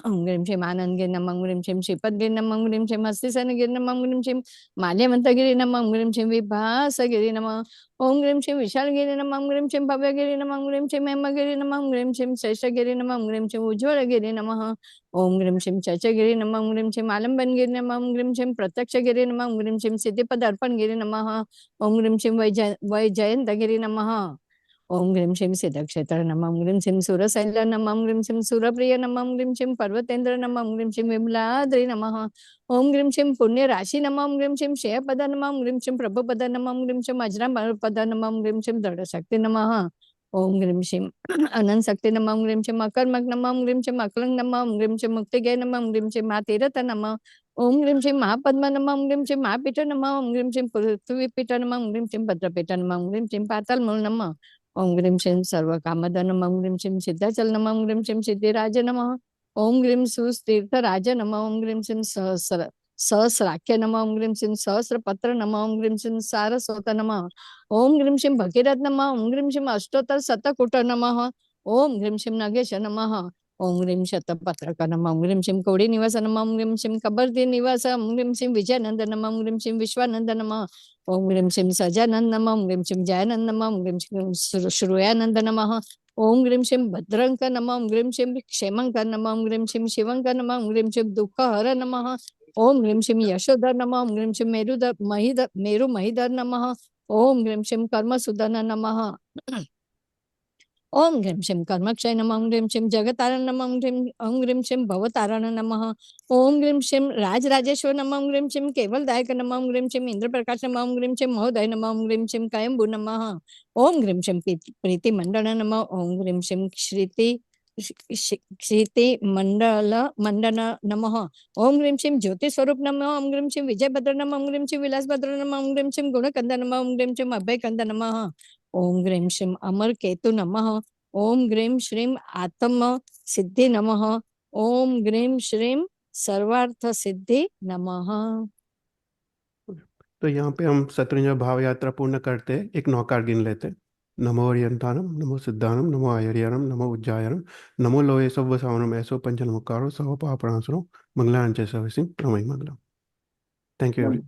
ओम ग्रीम शिव आनंद गिरी नमः। ओम ग्रीम शिव श्रीपद गिरी नमः। ओम ग्रीम शिव हस्तिसन गिरी नमः। ओम ग्रीम शिव माल्यवंत गिरी नमः। ओम ग्रीम शिव विभास गिरी नमः। ओम ग्रीम शिव विशाल गिरी नमः। ओम ग्रीम शिव भव्य गिरी नमः। ओम ग्रीम शिव हेम गिरी नमः। ओम ग्रीम शिव श्रेष्ठ गिरी नमः। ओम ग्रीम शिव उज्ज्वल गिरी नमः। ओम ग्रीम शिव चच गिरी नमः। ओम ग्रीम शिव आलंबन गिरी नमः। ओम ग्रीम शिव प्रत्यक्ष गिरी नमः। ओम ग्रीम शिव सिद्धिपद अर्पण गिरी नमः। ओम ग्रीम शिव वै जयंत गिरी नमः। ओम ग्रीम शिव सिद्धक्षेत्र नमः। ओम ग्रीम शिव सुरशैल नमः। ओम ग्रीम शिव सुरप्रिय नमः। ओम ग्रीम शिव पर्वतेन्द्र नमः। ओम ग्रीम शिव विमलाद्रि नमः। ओम ग्रीम शिव पुण्य राशि नमः। ओम ग्रीम शिव शेयपद नमः। ओम ग्रीम शिव प्रभुपद नमः। ओम ग्रीम शिव अजरा पद नमः। ओम ग्रीम शिव दृढ़ शक्ति नमः। ओम ग्रीम शिव अनंत शक्ति नमः। ओम ग्रीम शिव मकरमक नमः। ओम ग्रीम शिव मकलंग नमः। ओम ग्रीम शिव मुक्तिगे नमः। ओम ग्रीम शिव महातीरथ नमः। ओम ग्रीम शिव महापद्म नमः। ओम ग्रीम शिव महापीठ नमः। ओम ग्रीम शिव पृथ्वीपीठ नमः। ओम ग्रीम शिव भद्रपीठ नमः। ओम ग्रीम शिव पाताल मूल नमः। ओम ग्रीम शिव सर्व कामद नमः। ओम ग्रीम शिव सिद्धाचल नमः। ओम ग्रीम शिव सिद्धिराज नमः। ओम ग्रीम सुतीर्थ राज नमः। ओम ग्रीम शिव सहस्राख्य नमः। ओम ग्रीम शिव सहस्र पत्र नमः। ओम ग्रीम शिव सारस्वत नमः। ओम ग्रीम शिव भगीरथ नमः। ओम ग्रीम शिव अष्टोत्तर शतकुट नमः। ओम ग्रीम शिव नगेश नमः। ओम ग्रीम शतपत्रक नमः। ओम ग्रीम शिव कोड़ी निवास नमः। ओम ग्रीम शिव कबरदी निवास। ओम ग्रीम शिव विजयानंद नमः। ओम ग्रीम शिव विश्वानंद नमः। ओम ग्रीम शिव सजानंद नमः। ओम ग्रीम शिव जयानंद नमः। ओम ग्रीम शिव श्रूयानंद नमः। ओम ग्रीम शिव भद्रंक नमः। ओम ग्रीम शिव क्षेमंक नमः। ओम ग्रीम शिव शिवंक नमः। ओम ग्रीम शिव दुःख हर नमः। ओम ग्रीम शिव यशोधर नमः। ओम ग्रीम शिव मेरु महीधर नमः। ओम ग्रीम शिव कर्मसुदन नमः। ओम ग्रीम शिव कर्मक्षय नमः। ओम ग्रीम शिव जगतारण नमः। ओम ग्रीम शिव भवतारण नमः। ओम ग्रीम शिव राजराजेश्वर नमः। ओम ग्रीम शिव केवलदायक नमः। ओम ग्रीम शिव इंद्र प्रकाश नमः। ओम ग्रीम शिव महोदय नमः। ओम ग्रीम शिव कयंबु नमः। ओम ग्रीम शिव प्रीति मंडल नमः। ओम ग्रीम शिव क्षिति मंडन नमः। ओम ग्रीम शिव ज्योति स्वरूप नमः। ओम ग्रीम शिव विजय भद्र नमः। ओम ग्रीम शिव विलास भद्र नमः। ओम ग्रीम शिव गुणकंद नमः। ओम ग्रीम शिव अभय कंद नमः। ओम ग्रीम शिव अमर केतु नमः। ओम ग्रीम श्रीम आत्म सिद्धि नमः। ओम ग्रीम श्रीम सर्वार्थ सिद्धि नमः। तो यहाँ पे हम शत्रुंजय भाव यात्रा पूर्ण करते एक नौकार गिन लेते। नमो अरियंतानम, नमो सिद्धानम, नमो आयर्यानम, नमो उज्जायनम, नमो लोये सव्व सावनम ऐसो पंचन मुकारो सव पापणासुरो मंगलांचे सवसिम प्रमय मंगलम। Thank you every